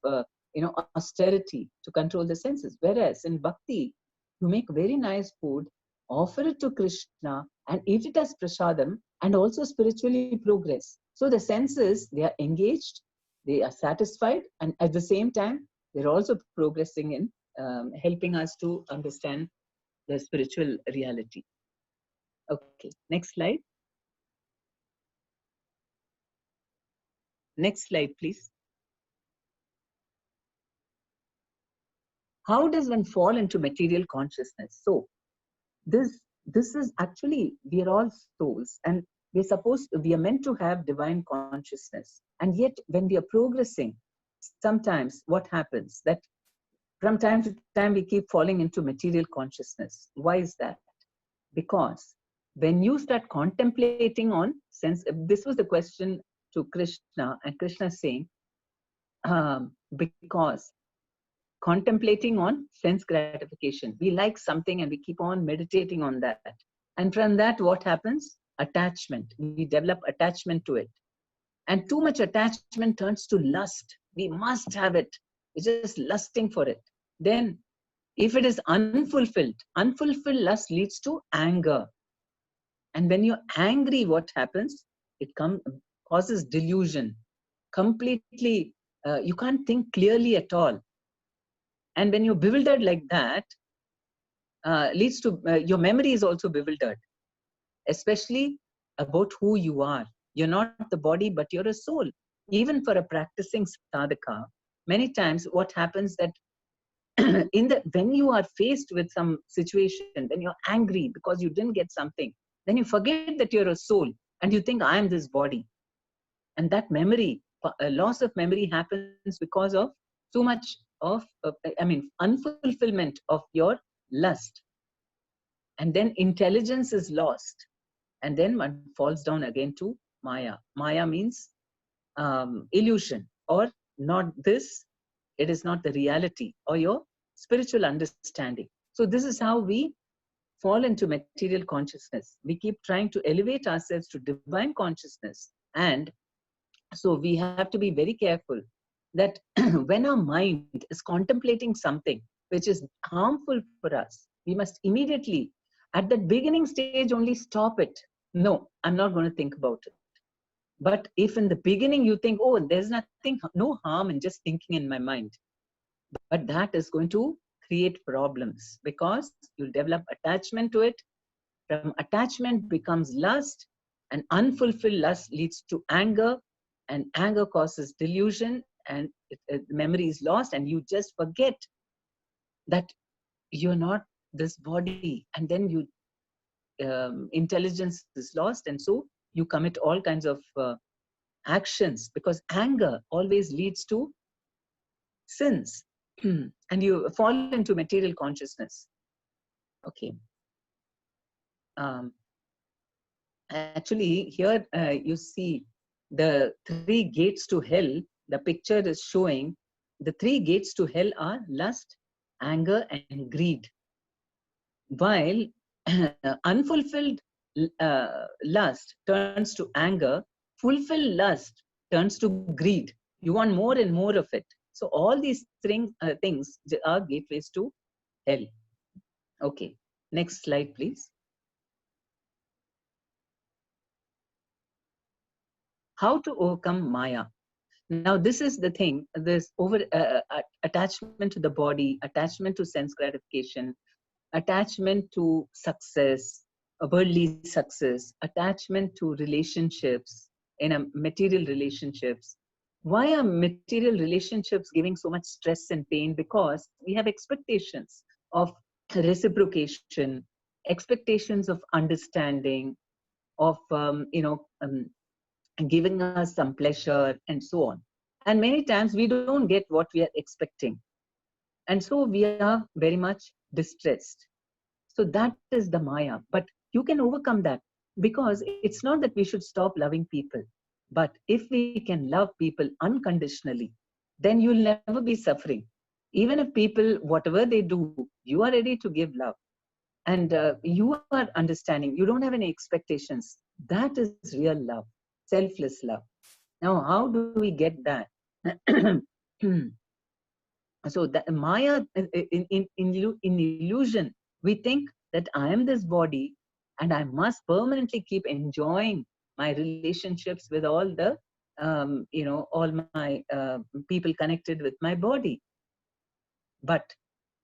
austerity to control the senses. Whereas in bhakti, you make very nice food, offer it to Krishna, and eat it as prasadam, and also spiritually progress. So the senses, they are engaged, they are satisfied, and at the same time, they're also progressing in helping us to understand the spiritual reality. Okay, next slide. Next slide, please. How does one fall into material consciousness? So this is actually, we are all souls, and we are meant to have divine consciousness. And yet when we are progressing, sometimes what happens, that from time to time we keep falling into material consciousness. Why is that? Because when you start contemplating on sense, this was the question to Krishna, and Krishna is saying, because contemplating on sense gratification, we like something and we keep on meditating on that, and from that what happens? Attachment. We develop attachment to it, and too much attachment turns to lust. We must have it, we're just lusting for it. Then if it is unfulfilled lust leads to anger, and when you're angry, what happens? It causes delusion. Completely, you can't think clearly at all. And when you're bewildered like that, leads to your memory is also bewildered, especially about who you are. You're not the body, but you're a soul. Even for a practicing sadhaka, many times what happens that when you are faced with some situation, when you're angry because you didn't get something, then you forget that you're a soul and you think, I am this body. And that memory, loss of memory happens because of too much of, unfulfillment of your lust. And then intelligence is lost. And then one falls down again to Maya. Maya means illusion, or not this, it is not the reality, or your spiritual understanding. So this is how we fall into material consciousness. We keep trying to elevate ourselves to divine consciousness. And so we have to be very careful that when our mind is contemplating something, which is harmful for us, we must immediately, at that beginning stage, only stop it. No, I'm not going to think about it. But if in the beginning you think, oh, there's nothing, no harm in just thinking in my mind, but that is going to create problems because you'll develop attachment to it. From attachment becomes lust, and unfulfilled lust leads to anger, and anger causes delusion, and memory is lost, and you just forget that you're not this body, and then you intelligence is lost, and so you commit all kinds of actions, because anger always leads to sins. And you fall into material consciousness. Okay. Actually, here you see the three gates to hell. The picture is showing the three gates to hell are lust, anger, and greed. While unfulfilled lust turns to anger, fulfilled lust turns to greed. You want more and more of it. So all these things are gateways to hell. Okay, next slide, please. How to overcome Maya. Now, this is the thing, this attachment to the body, attachment to sense gratification, attachment to success, worldly success, attachment to relationships, in a material relationships. Why are material relationships giving so much stress and pain? Because we have expectations of reciprocation, expectations of understanding, of giving us some pleasure, and so on. And many times we don't get what we are expecting. And so we are very much distressed. So that is the Maya. But you can overcome that, because it's not that we should stop loving people. But if we can love people unconditionally, then you'll never be suffering. Even if people, whatever they do, you are ready to give love. And you are understanding. You don't have any expectations. That is real love, selfless love. Now, how do we get that? So that Maya, in illusion, we think that I am this body and I must permanently keep enjoying my relationships with all the, all my people connected with my body. But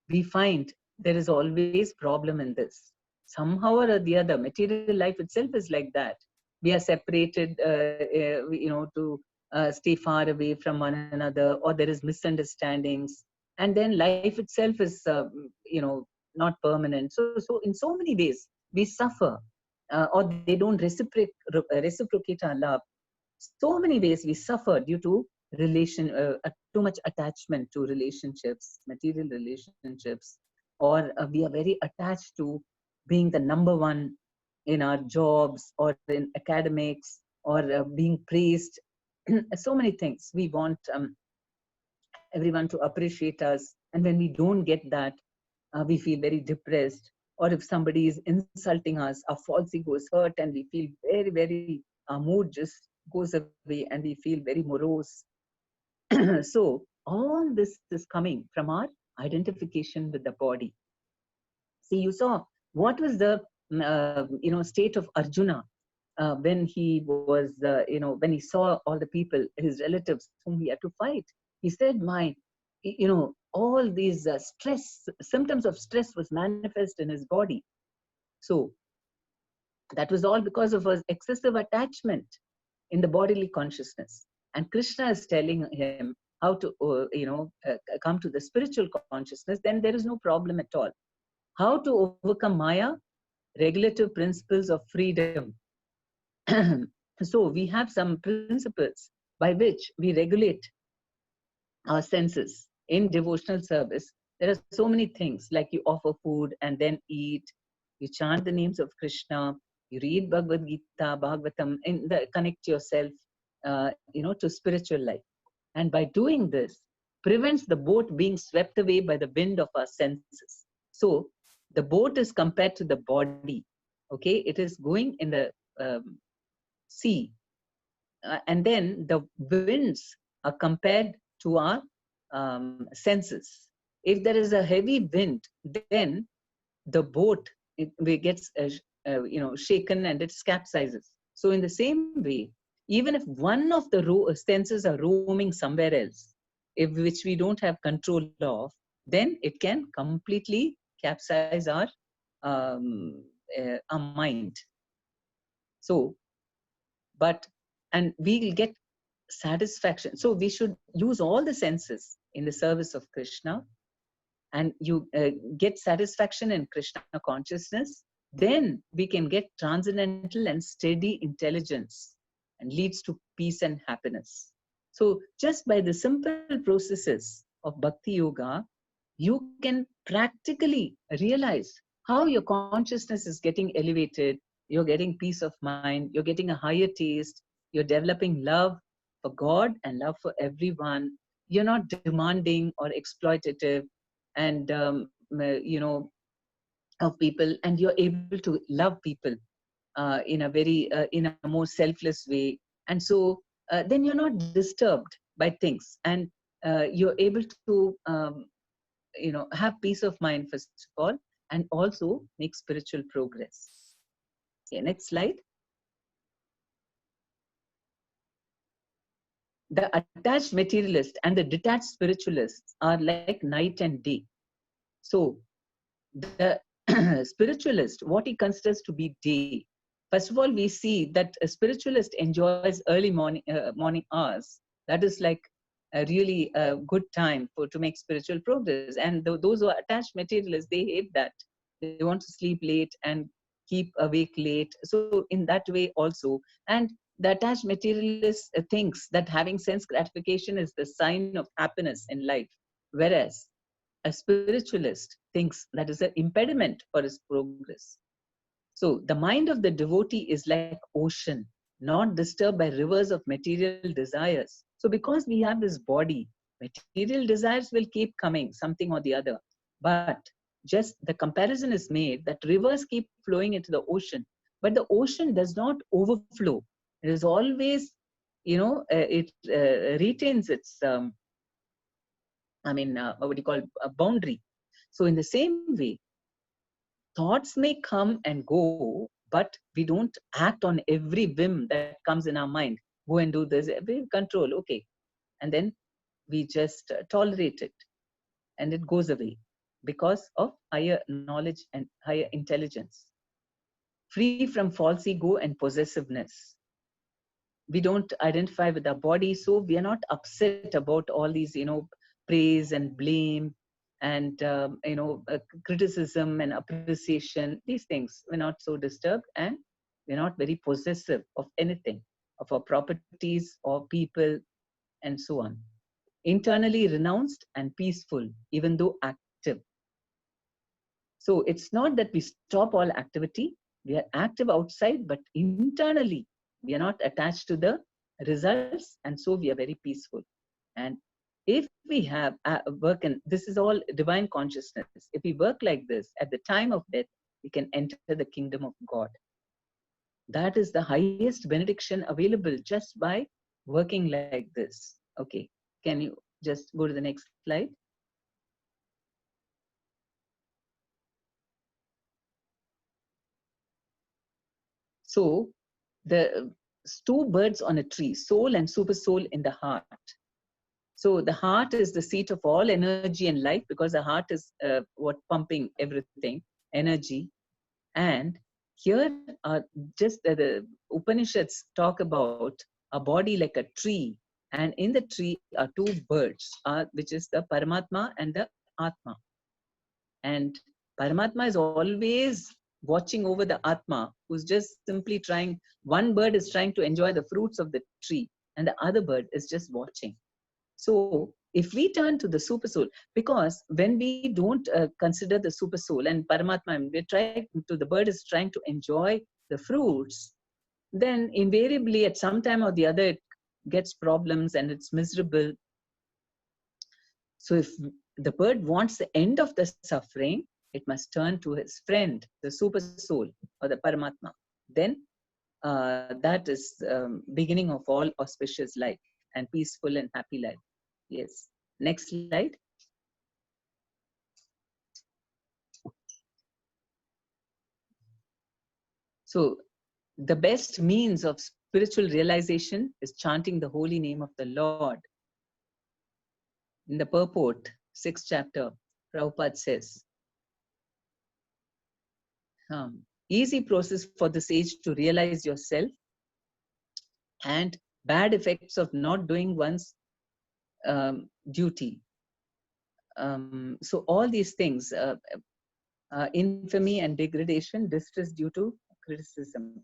we find there is always problem in this. Somehow or the other, material life itself is like that. We are separated, to stay far away from one another, or there is misunderstandings, and then life itself is, not permanent. So in so many ways we suffer, or they don't reciprocate our love. So many ways we suffer due to too much attachment to relationships, material relationships, or we are very attached to being the number one in our jobs or in academics, or being praised. So many things we want everyone to appreciate us, and when we don't get that, we feel very depressed. Or if somebody is insulting us, our false ego is hurt, and we feel very, very, our mood just goes away, and we feel very morose. So all this is coming from our identification with the body. See, you saw what was the state of Arjuna when he was when he saw all the people, his relatives whom he had to fight. He said, my, all these stress symptoms of stress was manifest in his body. So that was all because of his excessive attachment in the bodily consciousness. And Krishna is telling him how to come to the spiritual consciousness. Then there is no problem at all. How to overcome Maya? Regulative principles of freedom. So we have some principles by which we regulate our senses in devotional service. There are so many things, like you offer food and then eat, you chant the names of Krishna, you read Bhagavad Gita, Bhagavatam, and connect yourself to spiritual life. And by doing this, prevents the boat being swept away by the wind of our senses. So the boat is compared to the body. Okay, it is going in the sea, and then the winds are compared to our senses. If there is a heavy wind, then the boat gets shaken and it capsizes. So in the same way, even if one of the senses are roaming somewhere else, which we don't have control of, then it can completely capsize our mind. So, but and we will get satisfaction. So we should use all the senses in the service of Krishna, and you get satisfaction in Krishna consciousness. Then we can get transcendental and steady intelligence, and leads to peace and happiness. So just by the simple processes of Bhakti Yoga, you can practically realize how your consciousness is getting elevated, you're getting peace of mind, you're getting a higher taste, you're developing love for God and love for everyone. You're not demanding or exploitative and of people, and you're able to love people in a more selfless way. And so then you're not disturbed by things, and you're able to have peace of mind first of all, and also make spiritual progress. Okay, next slide. The attached materialist and the detached spiritualists are like night and day. So the spiritualist, what he considers to be day, first of all, we see that a spiritualist enjoys early morning hours. That is like a really good time to make spiritual progress. And those who are attached materialists, they hate that. They want to sleep late and keep awake late. So in that way also. And the attached materialist thinks that having sense gratification is the sign of happiness in life, whereas a spiritualist thinks that is an impediment for his progress. So the mind of the devotee is like ocean, not disturbed by rivers of material desires. So because we have this body, material desires will keep coming, something or the other. But just the comparison is made that rivers keep flowing into the ocean, but the ocean does not overflow. It is always, it retains its what do you call, a boundary. So in the same way, thoughts may come and go, but we don't act on every whim that comes in our mind. Go and do this, we control, okay. And then we just tolerate it, and it goes away because of higher knowledge and higher intelligence. Free from false ego and possessiveness. We don't identify with our body, so we are not upset about all these praise and blame and criticism and appreciation. These things, we're not so disturbed, and we're not very possessive of anything, of our properties or people, and so on. Internally renounced and peaceful, even though active. So it's not that we stop all activity. We are active outside, but internally we are not attached to the results, and so we are very peaceful. And if we have work, and this is all divine consciousness, if we work like this, at the time of death, we can enter the kingdom of God. That is the highest benediction available just by working like this. Okay, can you just go to the next slide? So the two birds on a tree, soul and super soul in the heart. So the heart is the seat of all energy and life, because the heart is what pumping everything, energy. And here are just the Upanishads talk about a body like a tree, and in the tree are two birds, which is the Paramatma and the Atma. And Paramatma is always watching over the Atma, who's just simply trying. One bird is trying to enjoy the fruits of the tree, and the other bird is just watching. So if we turn to the super soul, because when we don't consider the super soul and Paramatma, the bird is trying to enjoy the fruits, then invariably at some time or the other it gets problems and it's miserable. So if the bird wants the end of the suffering, it must turn to his friend, the super soul or the Paramatma. Then that is beginning of all auspicious life and peaceful and happy life. Yes. Next slide. So the best means of spiritual realization is chanting the holy name of the Lord. In the purport, 6th chapter, Prabhupada says, easy process for the sage to realize yourself and bad effects of not doing one's duty. So all these things, infamy and degradation, distress due to criticism.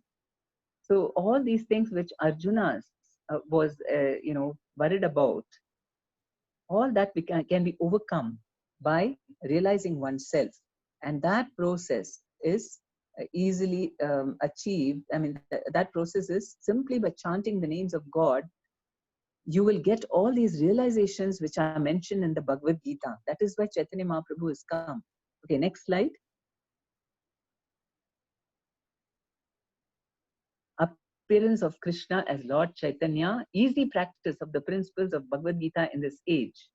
So all these things which Arjuna was, worried about, all that can be overcome by realizing oneself. And that process is easily achieved. I mean, that process is simply by chanting the names of God. You will get all these realizations which are mentioned in the Bhagavad Gita. That is why Chaitanya Mahaprabhu has come. Okay, next slide. Appearance of Krishna as Lord Chaitanya, easy practice of the principles of Bhagavad Gita in this age.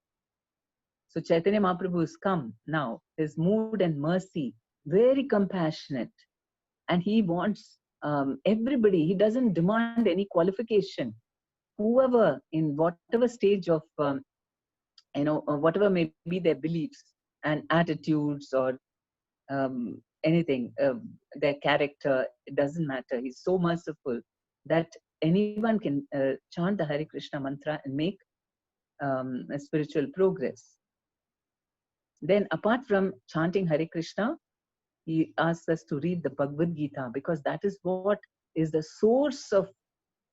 So Chaitanya Mahaprabhu has come now. His mood and mercy, very compassionate. And he wants everybody. He doesn't demand any qualification. Whoever, in whatever stage of, whatever may be their beliefs and attitudes or anything, their character, it doesn't matter. He's so merciful that anyone can chant the Hare Krishna mantra and make a spiritual progress. Then apart from chanting Hare Krishna, he asks us to read the Bhagavad Gita, because that is what is the source of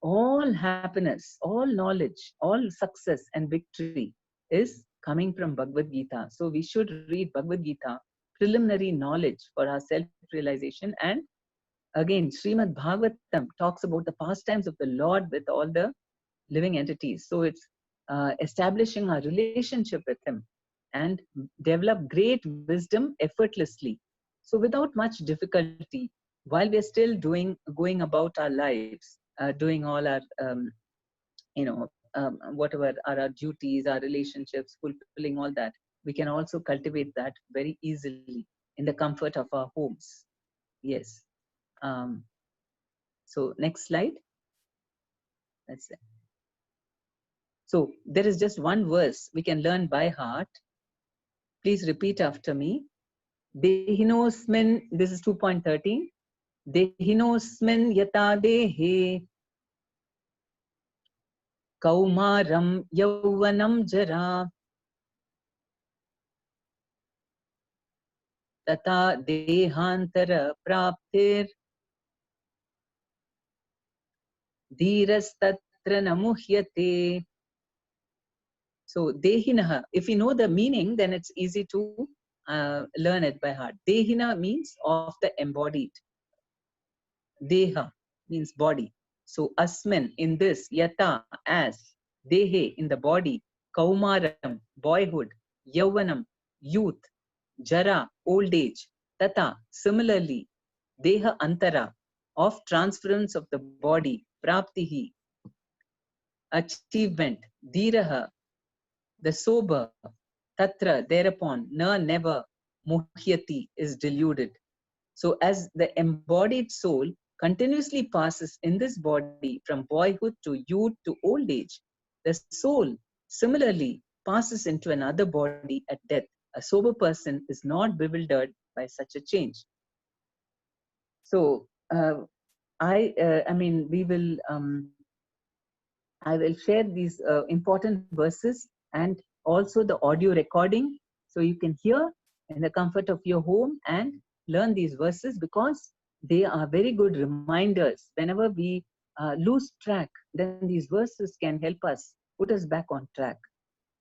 all happiness, all knowledge, all success and victory is coming from Bhagavad Gita. So we should read Bhagavad Gita, preliminary knowledge for our self-realization. And again, Srimad Bhagavatam talks about the pastimes of the Lord with all the living entities. So it's establishing a relationship with him and develop great wisdom effortlessly. So without much difficulty, while we're still going about our lives, doing all our, whatever are our duties, our relationships, fulfilling all that, we can also cultivate that very easily in the comfort of our homes. Yes. So next slide. That's it. So there is just one verse we can learn by heart. Please repeat after me. Dehinosmin, this is 2.13. Dehinosmin yata dehe kaumaram yauvanam jara tata dehantara praptir dhirastatra namuhyate. So dehinaha, if you know the meaning, then it's easy to learn it by heart. Dehina means of the embodied. Deha means body. So asmin, in this, yata, as, dehe, in the body, kaumaram, boyhood, yauvanam, youth, jara, old age, tata, similarly, deha antara, of transference of the body, praptihi, achievement, dhiraha, the sober, tatra, thereupon, na, never, muhyati, is deluded. So as the embodied soul continuously passes in this body from boyhood to youth to old age, the soul similarly passes into another body at death. A sober person is not bewildered by such a change. So I will share these important verses and also the audio recording, so you can hear in the comfort of your home and learn these verses, because they are very good reminders. Whenever we lose track, then these verses can help us, put us back on track.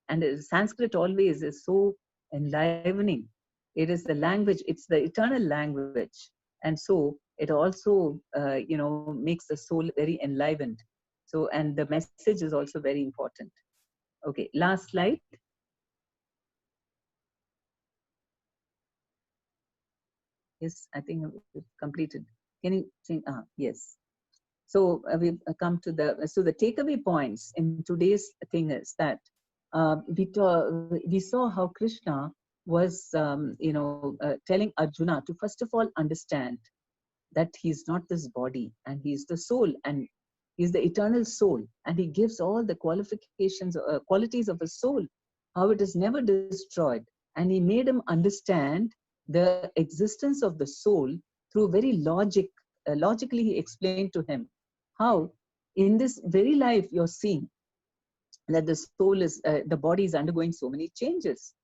And Sanskrit always is so enlivening. It is the language, it's the eternal language. And so it also, makes the soul very enlivened. So, and the message is also very important. Okay, last slide. Yes, I think we've completed. Can you think? Yes. So we've come to the takeaway points in today's thing is that we saw how Krishna was, telling Arjuna to first of all understand that he's not this body and he's the soul and he's the eternal soul, and he gives all the qualifications, qualities of a soul, how it is never destroyed. And he made him understand the existence of the soul through very logically he explained to him how in this very life you're seeing that the soul is, the body is undergoing so many changes,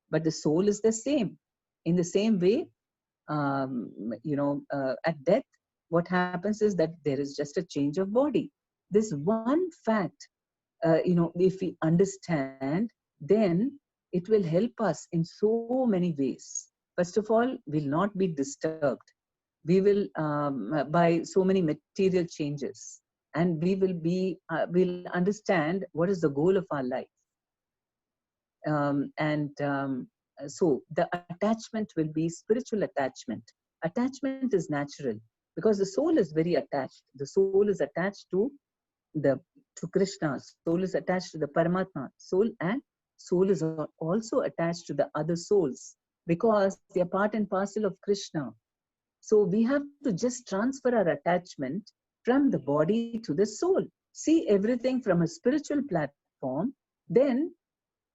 but the soul is the same. In the same way, at death, what happens is that there is just a change of body. This one fact, if we understand, then it will help us in so many ways. First of all, we'll not be disturbed. We will, by so many material changes, and we will be, we'll understand what is the goal of our life. So the attachment will be spiritual attachment. Attachment is natural because the soul is very attached. The soul is attached to Krishna. Soul is attached to the Paramatma. Soul is also attached to the other souls because they are part and parcel of Krishna. So we have to just transfer our attachment from the body to the soul. See everything from a spiritual platform. Then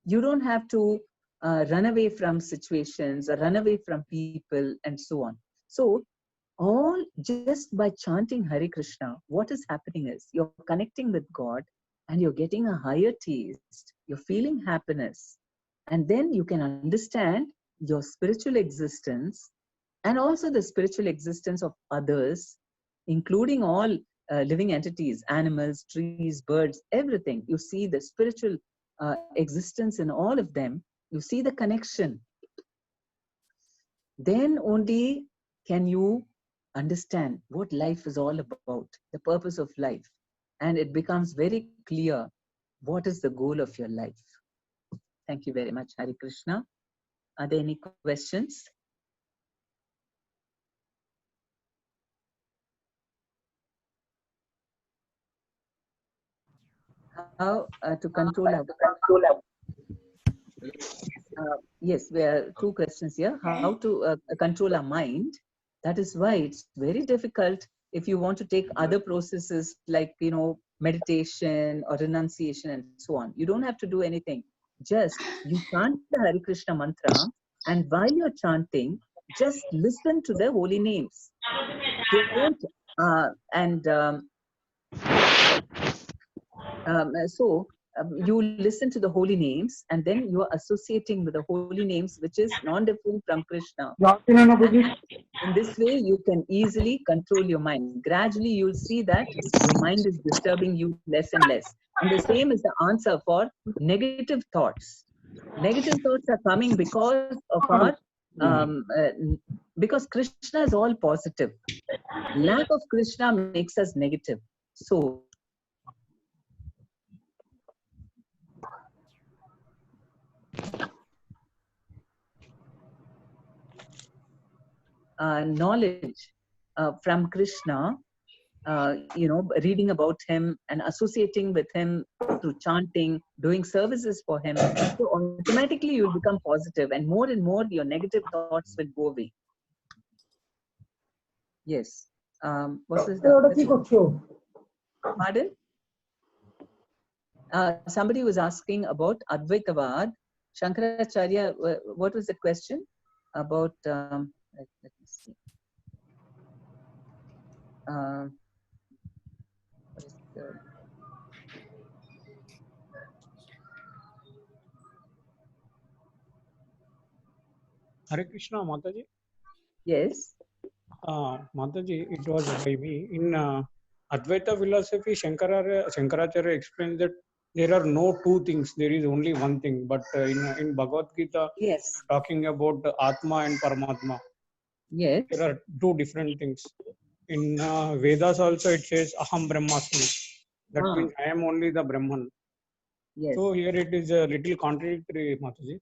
you don't have to run away from situations or run away from people and so on. So all just by chanting Hare Krishna, what is happening is you're connecting with God and you're getting a higher taste. You're feeling happiness. And then you can understand your spiritual existence and also the spiritual existence of others, including all living entities, animals, trees, birds, everything. You see the spiritual existence in all of them. You see the connection. Then only can you understand what life is all about, the purpose of life. And it becomes very clear what is the goal of your life. Thank you very much, Hare Krishna. Are there any questions? How to control our... yes, there are two questions here. How to control our mind. That is why it's very difficult if you want to take other processes like, meditation or renunciation and so on. You don't have to do anything. Just you chant the Hare Krishna mantra, and while you're chanting, just listen to the holy names. Don't, you listen to the holy names, and then you are associating with the holy names, which is non-different from Krishna. In this way, you can easily control your mind. Gradually, you'll see that your mind is disturbing you less and less. And the same is the answer for negative thoughts. Negative thoughts are coming because of our, because Krishna is all positive. Lack of Krishna makes us negative. So, knowledge from Krishna, reading about him and associating with him through chanting, doing services for him, so automatically you'll become positive, and more your negative thoughts will go away. Yes. What was the pardon? Somebody was asking about Advaitavad. Shankaracharya, what was the question about? Let me see. Hare Krishna, Mataji. Yes. Mataji, it was by me. In Advaita philosophy, Shankaracharya explains that there are no two things, there is only one thing. But in Bhagavad Gita, yes, talking about Atma and Paramatma. Yes. There are two different things. In Vedas also it says Aham Brahmasmi. That means I am only the Brahman. Yes. So here it is a little contradictory, Mataji.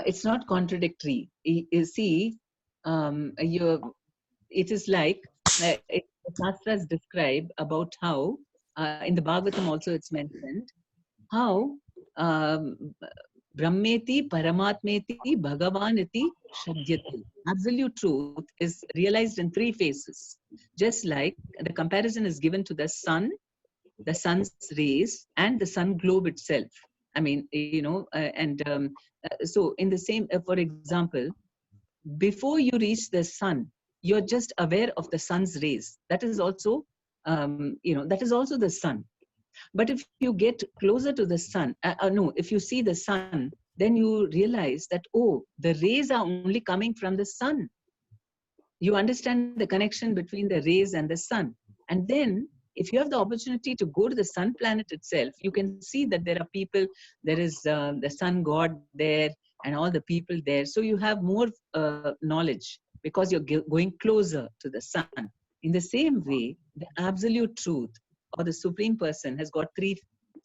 It's not contradictory. You see, it is like the Shastras describe about how, in the Bhagavatam also it's mentioned, how Brahmeti Paramatmeti Bhagavaniti Shadyate. Absolute truth is realized in three phases. Just like the comparison is given to the sun's rays, and the sun globe itself. I mean, so in the same, for example, before you reach the sun, you're just aware of the sun's rays. That is also, that is also the sun. But if you get closer to the sun, no, if you see the sun, then you realize that, oh, the rays are only coming from the sun. You understand the connection between the rays and the sun. And then, if you have the opportunity to go to the sun planet itself, you can see that there are people, there is the sun god there, and all the people there. So you have more knowledge because you're going closer to the sun. In the same way, the absolute truth or the supreme person has got three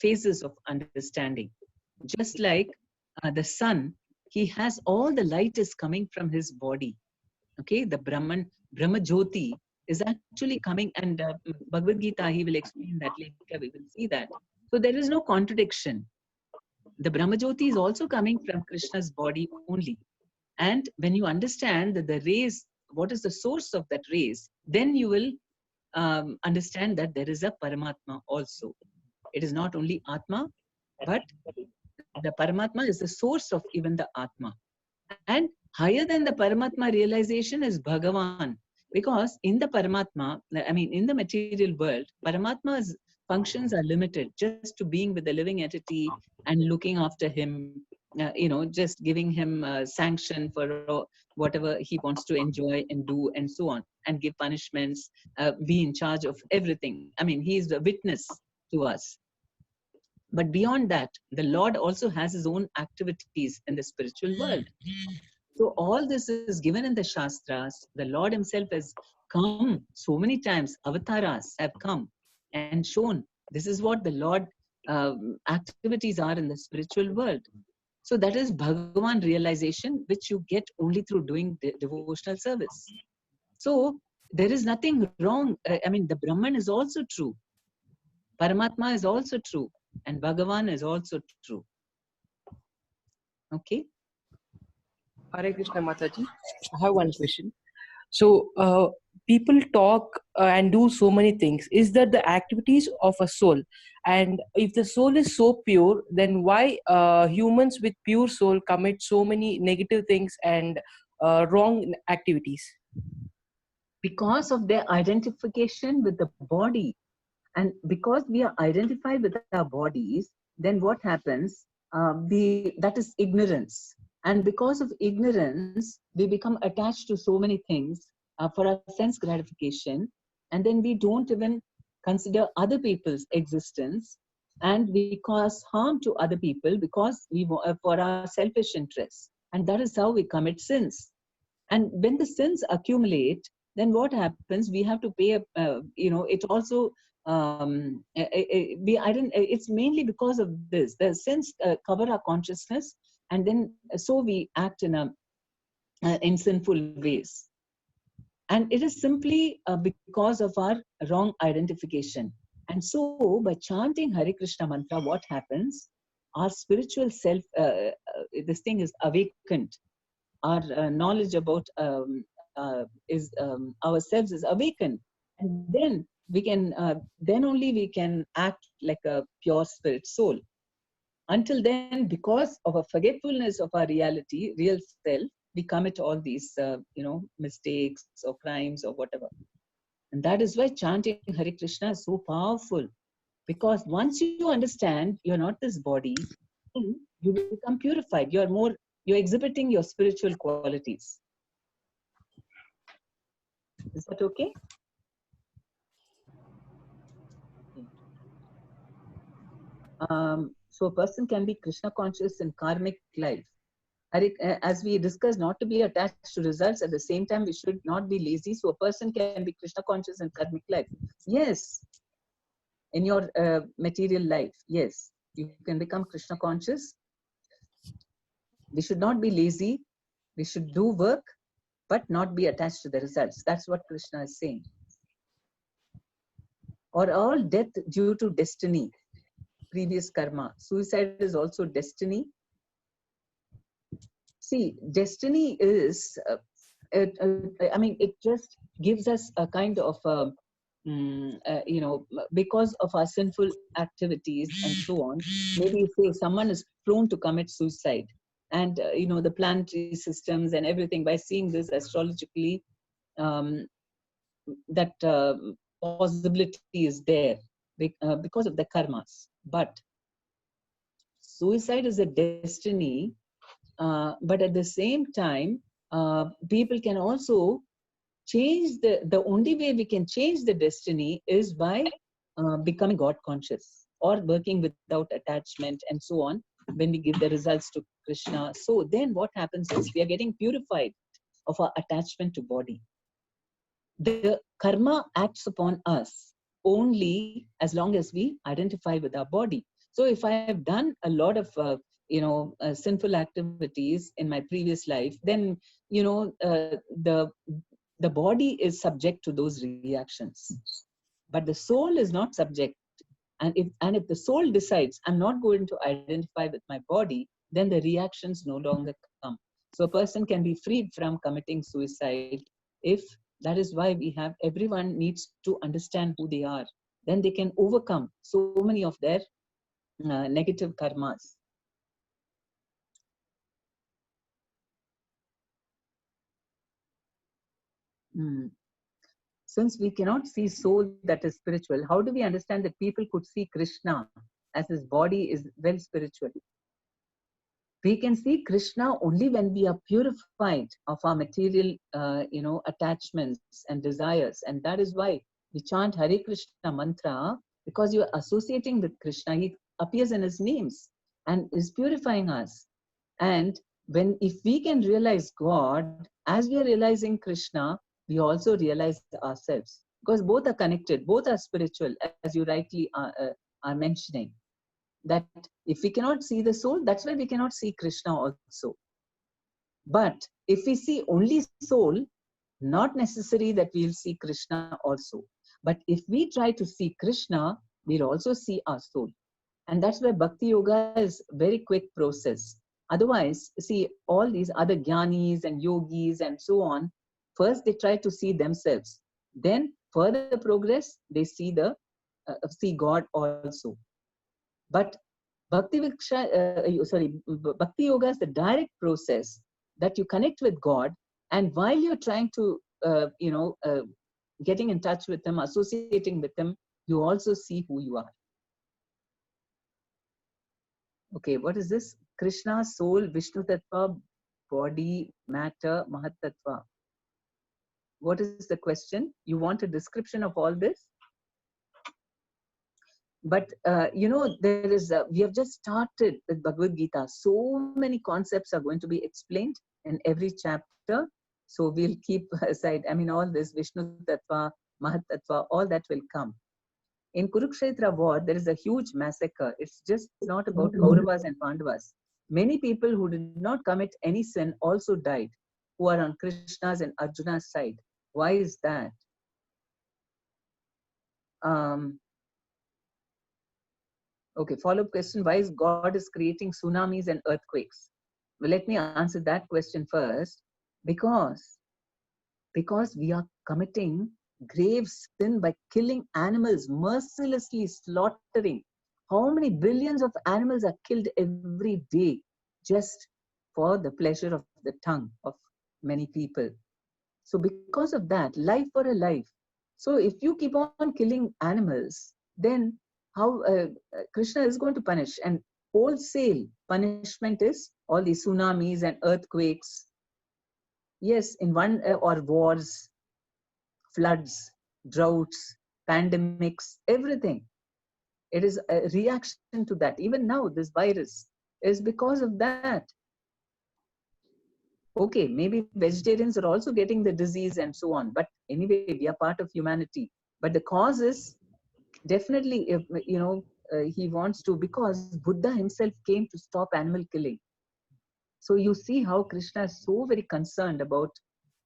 phases of understanding. Just like the sun, he has all the light is coming from his body. Okay, the Brahma Jyoti is actually coming, and Bhagavad Gita, he will explain that later, we will see that. So there is no contradiction. The Brahma Jyoti is also coming from Krishna's body only. And when you understand that the rays, what is the source of that rays, then you will understand that there is a Paramatma also. It is not only Atma, but the Paramatma is the source of even the Atma. And higher than the Paramatma realization is Bhagavan. Because in the Paramatma, I mean, in the material world, Paramatma's functions are limited just to being with the living entity and looking after him, just giving him sanction for whatever he wants to enjoy and do, and so on, and give punishments, be in charge of everything. I mean, he is a witness to us. But beyond that, the Lord also has his own activities in the spiritual world. So all this is given in the Shastras. The Lord himself has come so many times. Avataras have come and shown this is what the Lord activities are in the spiritual world. So that is Bhagavan realization, which you get only through doing devotional service. So there is nothing wrong. I mean, the Brahman is also true. Paramatma is also true. And Bhagavan is also true. Okay. Hare Krishna Mataji. I have one question. So, people talk and do so many things. Is that the activities of a soul? And if the soul is so pure, then why humans with pure soul commit so many negative things and wrong activities? Because of their identification with the body. And because we are identified with our bodies, then what happens? That is ignorance. And because of ignorance, we become attached to so many things for our sense gratification. And then we don't even consider other people's existence. And we cause harm to other people because for our selfish interests. And that is how we commit sins. And when the sins accumulate, then what happens? We have to pay. It also it's mainly because of this. The sins cover our consciousness, and then so we act in sinful ways. And it is simply because of our wrong identification. And so, by chanting Hare Krishna mantra, what happens? Our spiritual self, this thing is awakened. Our knowledge about ourselves is awakened, and then we can then only we can act like a pure spirit soul. Until then, because of a forgetfulness of our reality, real self, we commit all these mistakes or crimes or whatever. And that is why chanting Hare Krishna is so powerful, because once you understand you're not this body, you become purified. You're exhibiting your spiritual qualities. Is that okay? So a person can be Krishna conscious in karmic life. As we discussed, not to be attached to results. At the same time, we should not be lazy. So a person can be Krishna conscious in karmic life. Yes. In your material life, yes. You can become Krishna conscious. We should not be lazy. We should do work, but not be attached to the results. That's what Krishna is saying. Or all death due to destiny, previous karma. Suicide is also destiny. see, destiny is, I mean, it just gives us a kind of, you know, because of our sinful activities and so on. Maybe say someone is prone to commit suicide, and you know, the planetary systems and everything, by seeing this astrologically, um, that possibility is there because of the karmas. But suicide is a destiny, but at the same time, people can also change the only way we can change the destiny is by becoming God conscious or working without attachment and so on. When we give the results to Krishna, so then what happens is we are getting purified of our attachment to body. The karma acts upon us only as long as we identify with our body. So if I have done a lot of sinful activities in my previous life, then you know the body is subject to those reactions, but the soul is not subject. And if the soul decides I'm not going to identify with my body, then the reactions no longer come. So a person can be freed from committing suicide if that is why we have everyone needs to understand who they are. Then they can overcome so many of their negative karmas. Since we cannot see soul that is spiritual, how do we understand that people could see Krishna as his body is well spiritual? We can see Krishna only when we are purified of our material, attachments and desires. And that is why we chant Hare Krishna mantra, because you are associating with Krishna. He appears in his names and is purifying us. And if we can realize God, as we are realizing Krishna, we also realize ourselves, because both are connected, both are spiritual, as you rightly are mentioning. That if we cannot see the soul, that's why we cannot see Krishna also. But if we see only soul, not necessary that we'll see Krishna also. But if we try to see Krishna, we'll also see our soul. And that's why Bhakti Yoga is a very quick process. Otherwise, see, all these other jnanis and yogis and so on, first they try to see themselves. Then further progress, they see God also. But Bhakti Yoga is the direct process that you connect with God, and while you're trying to, getting in touch with Him, associating with Him, you also see who you are. Okay, what is this? Krishna, soul, Vishnu Tattva, body, matter, Mahat Tattva. What is the question? You want a description of all this? But there is we have just started with Bhagavad Gita. So many concepts are going to be explained in every chapter. So we'll keep aside. I mean, all this Vishnu Tattva, Mahat Tattva, all that will come. In Kurukshetra war, there is a huge massacre. It's just not about Kauravas and Pandavas. Many people who did not commit any sin also died, who are on Krishna's and Arjuna's side. Why is that? Okay, follow-up question. Why is God is creating tsunamis and earthquakes? Well, let me answer that question first. Because we are committing grave sin by killing animals, mercilessly slaughtering. How many billions of animals are killed every day just for the pleasure of the tongue of many people? So because of that, life for a life. So if you keep on killing animals, then how Krishna is going to punish. And wholesale punishment is all these tsunamis and earthquakes. Yes, in one or wars, floods, droughts, pandemics, everything. It is a reaction to that. Even now, this virus is because of that. Okay, maybe vegetarians are also getting the disease and so on. But anyway, we are part of humanity. But the cause is definitely, he wants to, because Buddha himself came to stop animal killing. So you see how Krishna is so very concerned about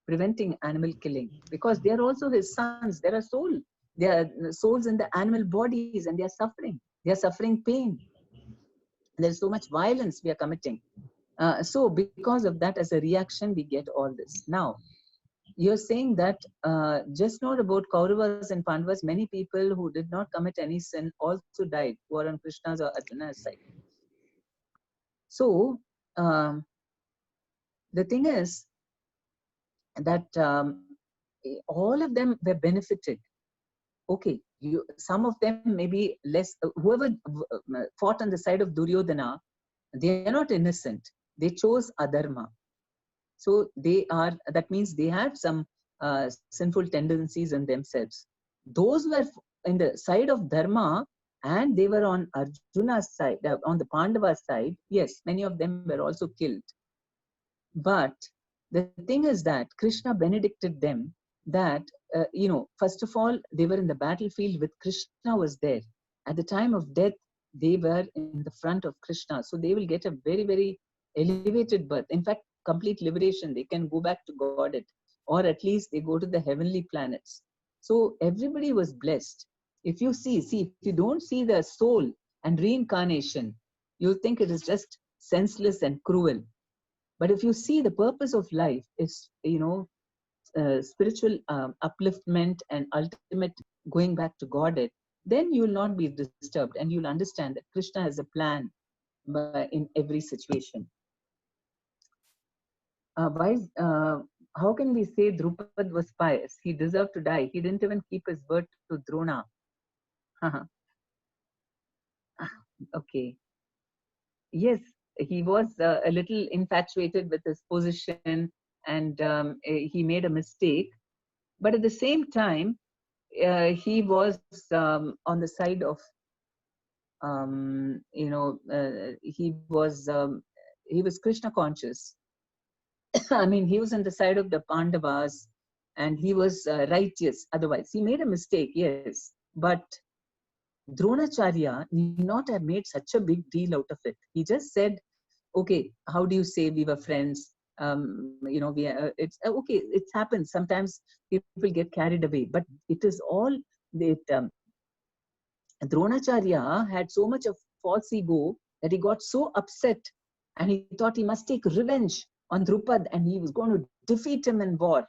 preventing animal killing, because they are also his sons. There are souls in the animal bodies, and they are suffering. They are suffering pain. There's so much violence we are committing. So because of that, as a reaction, we get all this. Now, you're saying that just not about Kauravas and Pandavas, many people who did not commit any sin also died, who are on Krishna's or Arjuna's side. So the thing is that all of them were benefited. Okay, some of them maybe less. Whoever fought on the side of Duryodhana, they are not innocent. They chose adharma. So they are. That means they had some sinful tendencies in themselves. Those were in the side of dharma, and they were on Arjuna's side, on the Pandava's side. Yes, many of them were also killed. But the thing is that Krishna benedicted them that, first of all, they were in the battlefield with Krishna was there. At the time of death, they were in the front of Krishna. So they will get a very, very elevated birth. In fact, complete liberation. They can go back to Godhead, or at least they go to the heavenly planets. So everybody was blessed. If you if you don't see the soul and reincarnation, you'll think it is just senseless and cruel. But if you see the purpose of life is, spiritual upliftment and ultimate going back to Godhead, then you will not be disturbed, and you'll understand that Krishna has a plan in every situation. How can we say Drupad was pious? He deserved to die. He didn't even keep his word to Drona. Okay. Yes, he was a little infatuated with his position, and he made a mistake. But at the same time, he was on the side of, he was Krishna conscious. I mean, he was on the side of the Pandavas, and he was righteous. Otherwise, he made a mistake, yes, but Dronacharya need not have made such a big deal out of it. He just said, okay, how do you say we were friends? It's okay, it happens. Sometimes people get carried away, but it is all that Dronacharya had so much of false ego that he got so upset, and he thought he must take revenge on Drupad, and he was going to defeat him in war.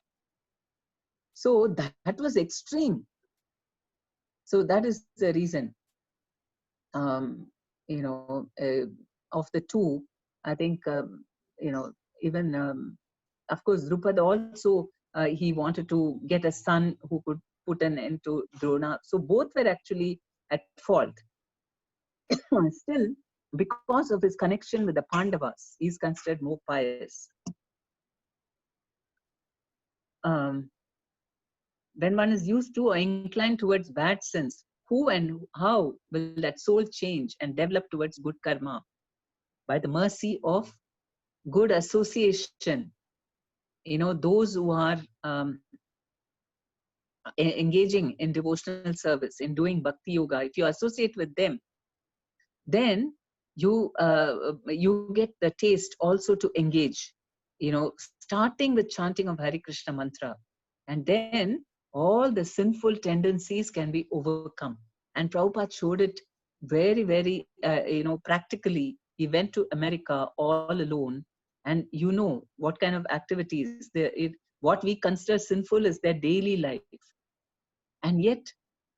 So that was extreme. So that is the reason, of the two, I think, even, of course, Drupad also, he wanted to get a son who could put an end to Drona. So both were actually at fault. Still, because of his connection with the Pandavas, he is considered more pious. When one is used to or inclined towards bad sins, who and how will that soul change and develop towards good karma? By the mercy of good association. Those who are engaging in devotional service, in doing bhakti yoga, if you associate with them, then you get the taste also to engage, starting with chanting of Hare Krishna mantra, and then all the sinful tendencies can be overcome. And Prabhupada showed it very, very, practically. He went to America all alone, and what kind of activities, what we consider sinful is their daily life. And yet,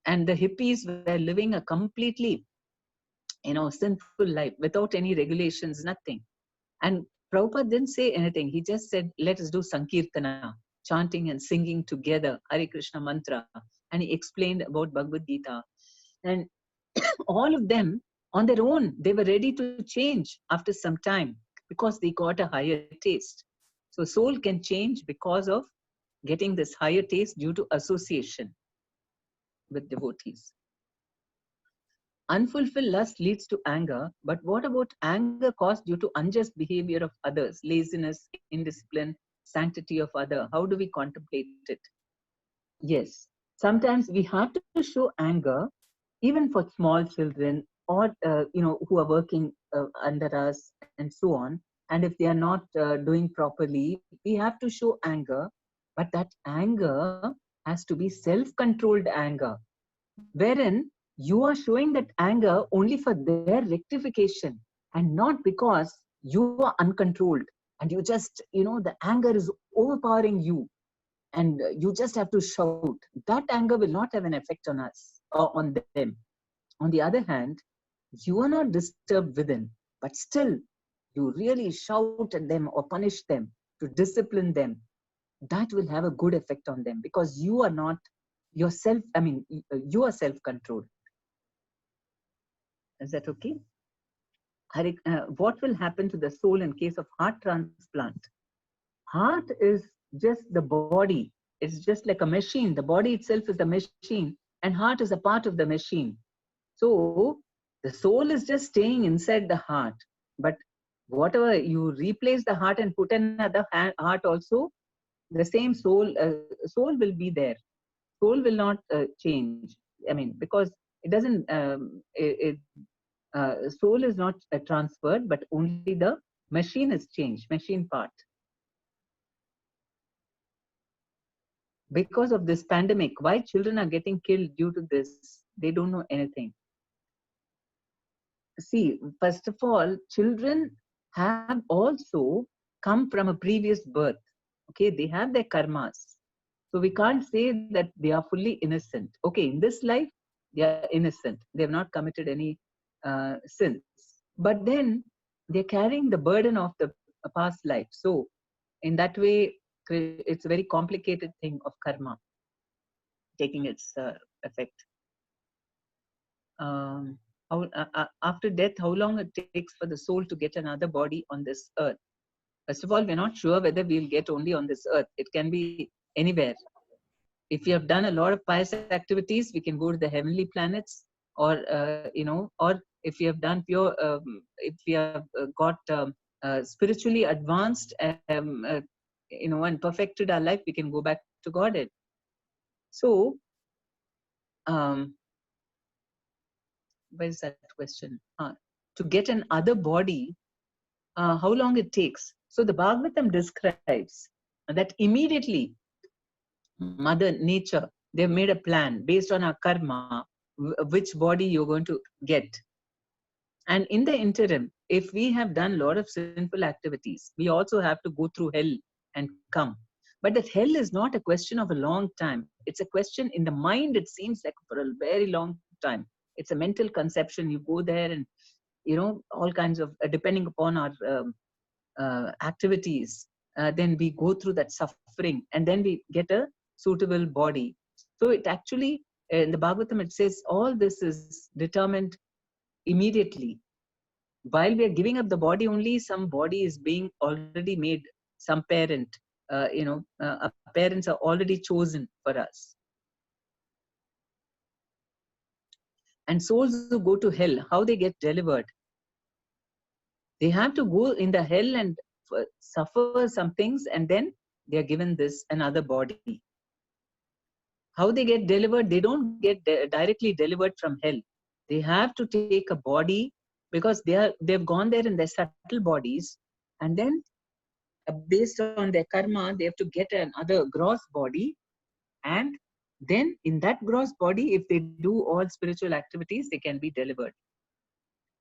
and the hippies were living a completely, sinful life without any regulations, nothing. And Prabhupada didn't say anything. He just said, let us do Sankirtana, chanting and singing together Hare Krishna mantra. And he explained about Bhagavad Gita. And all of them, on their own, they were ready to change after some time because they got a higher taste. So soul can change because of getting this higher taste due to association with devotees. Unfulfilled lust leads to anger, but what about anger caused due to unjust behavior of others, laziness, indiscipline, sanctity of other? How do we contemplate it? Yes, sometimes we have to show anger, even for small children, or who are working under us and so on. And if they are not doing properly, we have to show anger, but that anger has to be self-controlled anger, wherein you are showing that anger only for their rectification and not because you are uncontrolled, and you just, the anger is overpowering you, and you just have to shout. That anger will not have an effect on us or on them. On the other hand, you are not disturbed within, but still you really shout at them or punish them to discipline them. That will have a good effect on them, because you are not yourself. I mean, you are self-controlled. Is that okay? What will happen to the soul in case of heart transplant? Heart is just the body. It's just like a machine. The body itself is the machine, and heart is a part of the machine. So the soul is just staying inside the heart. But whatever you replace the heart and put another heart also, the same soul will be there. Soul will not change. I mean, because it doesn't. Soul is not transferred, but only the machine is changed. Machine part. Because of this pandemic, why children are getting killed due to this? They don't know anything. See, first of all, children have also come from a previous birth. Okay, they have their karmas. So we can't say that they are fully innocent. Okay, in this life, they are innocent. They have not committed any sins. But then they're carrying the burden of the past life. So in that way, it's a very complicated thing of karma taking its effect. After death, how long it takes for the soul to get another body on this earth? First of all, we're not sure whether we'll get only on this earth. It can be anywhere. If we have done a lot of pious activities, we can go to the heavenly planets, or or if we have done pure, if we have got spiritually advanced, and perfected our life, we can go back to Godhead. So, where is that question? To get another body, how long it takes? So the Bhagavatam describes that immediately Mother Nature, they've made a plan based on our karma, which body you're going to get. And in the interim, if we have done a lot of sinful activities, we also have to go through hell and come. But that hell is not a question of a long time. It's a question in the mind. It seems like for a very long time. It's a mental conception. You go there and, all kinds of, depending upon our activities, then we go through that suffering, and then we get a suitable body. So it actually, in the Bhagavatam, it says all this is determined immediately. While we are giving up the body, only some body is being already made. Some parent, parents are already chosen for us. And souls who go to hell, how they get delivered? They have to go in the hell and suffer some things, and then they are given this another body. How they get delivered? They don't get directly delivered from hell. They have to take a body, because they've gone there in their subtle bodies, and then based on their karma, they have to get another gross body, and then in that gross body, if they do all spiritual activities, they can be delivered.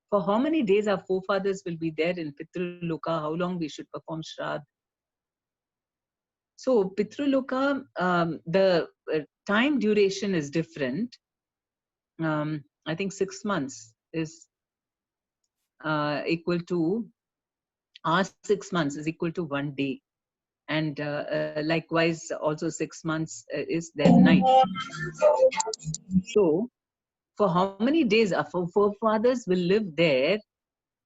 For how many days our forefathers will be there in Pitraloka? How long we should perform Shraddha? So Pitraloka, the time duration is different. I think 6 months is equal to, our 6 months is equal to 1 day. And likewise, also 6 months is their night. So for how many days our forefathers will live there?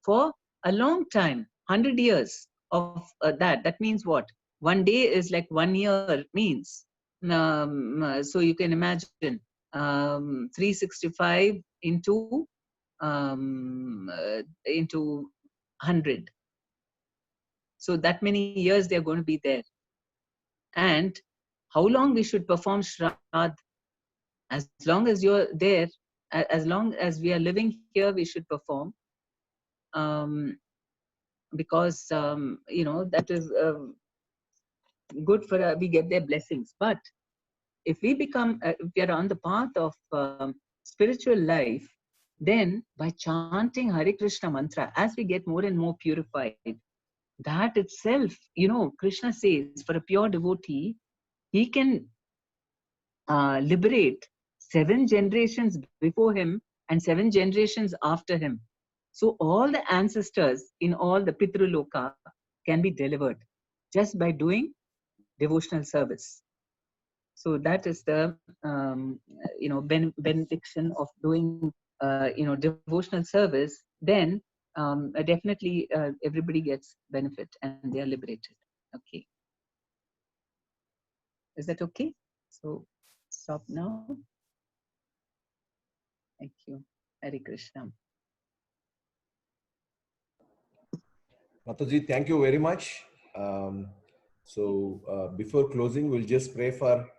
For a long time, 100 years of that. That means what? 1 day is like 1 year means. So you can imagine 365 into 100. So that many years they're going to be there. And how long we should perform Shraddha? As long as you're there, as long as we are living here, we should perform. Because that is good for we get their blessings. But if we become, if we are on the path of spiritual life, Then by chanting Hare Krishna mantra, as we get more and more purified, that itself, Krishna says, for a pure devotee, he can liberate 7 generations before him and 7 generations after him. So all the ancestors in all the Pitruloka can be delivered just by doing devotional service. So that is the benediction of doing devotional service. Then definitely everybody gets benefit and they are liberated. Okay, is that okay? So stop now. Thank you. Hare Krishna. Mataji, thank you very much. Before closing, we'll just pray for,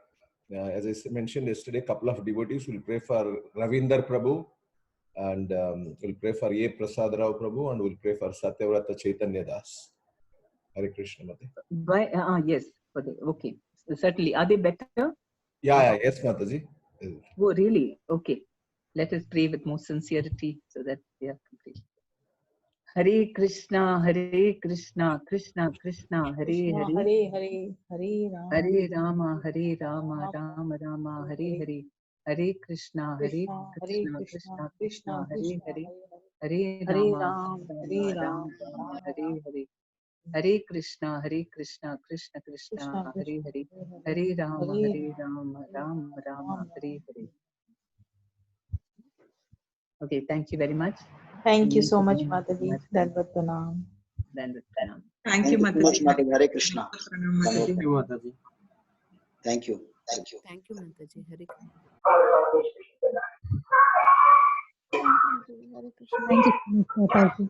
as I mentioned yesterday, a couple of devotees. We'll pray for Ravinder Prabhu, and we'll pray for A. Prasad Rao Prabhu, and we'll pray for Satyavrata Chaitanya Das. Hare Krishna, Mataji. Yes, okay. Certainly. Are they better? Yes, Mataji. Oh, really? Okay. Let us pray with more sincerity so that they are complete. Hare Krishna, Krishna Krishna, Hare Hare, Hare Rama, Rama Rama, Hare Hare, Hare Krishna, Krishna Krishna, Hare Hare, Hare Rama, Rama Rama, Hare Hare, Hare Krishna, Krishna Krishna, Hare Hare, Hare Rama, Rama Rama, Hare Hare. Okay, thank you very much. Thank you so much, Mataji. Dandavat Pranam. Thank you, Mataji. Hare Krishna. Thank you, Mataji. Thank you. Thank you, Mataji. Hare Krishna. Thank you, Mataji.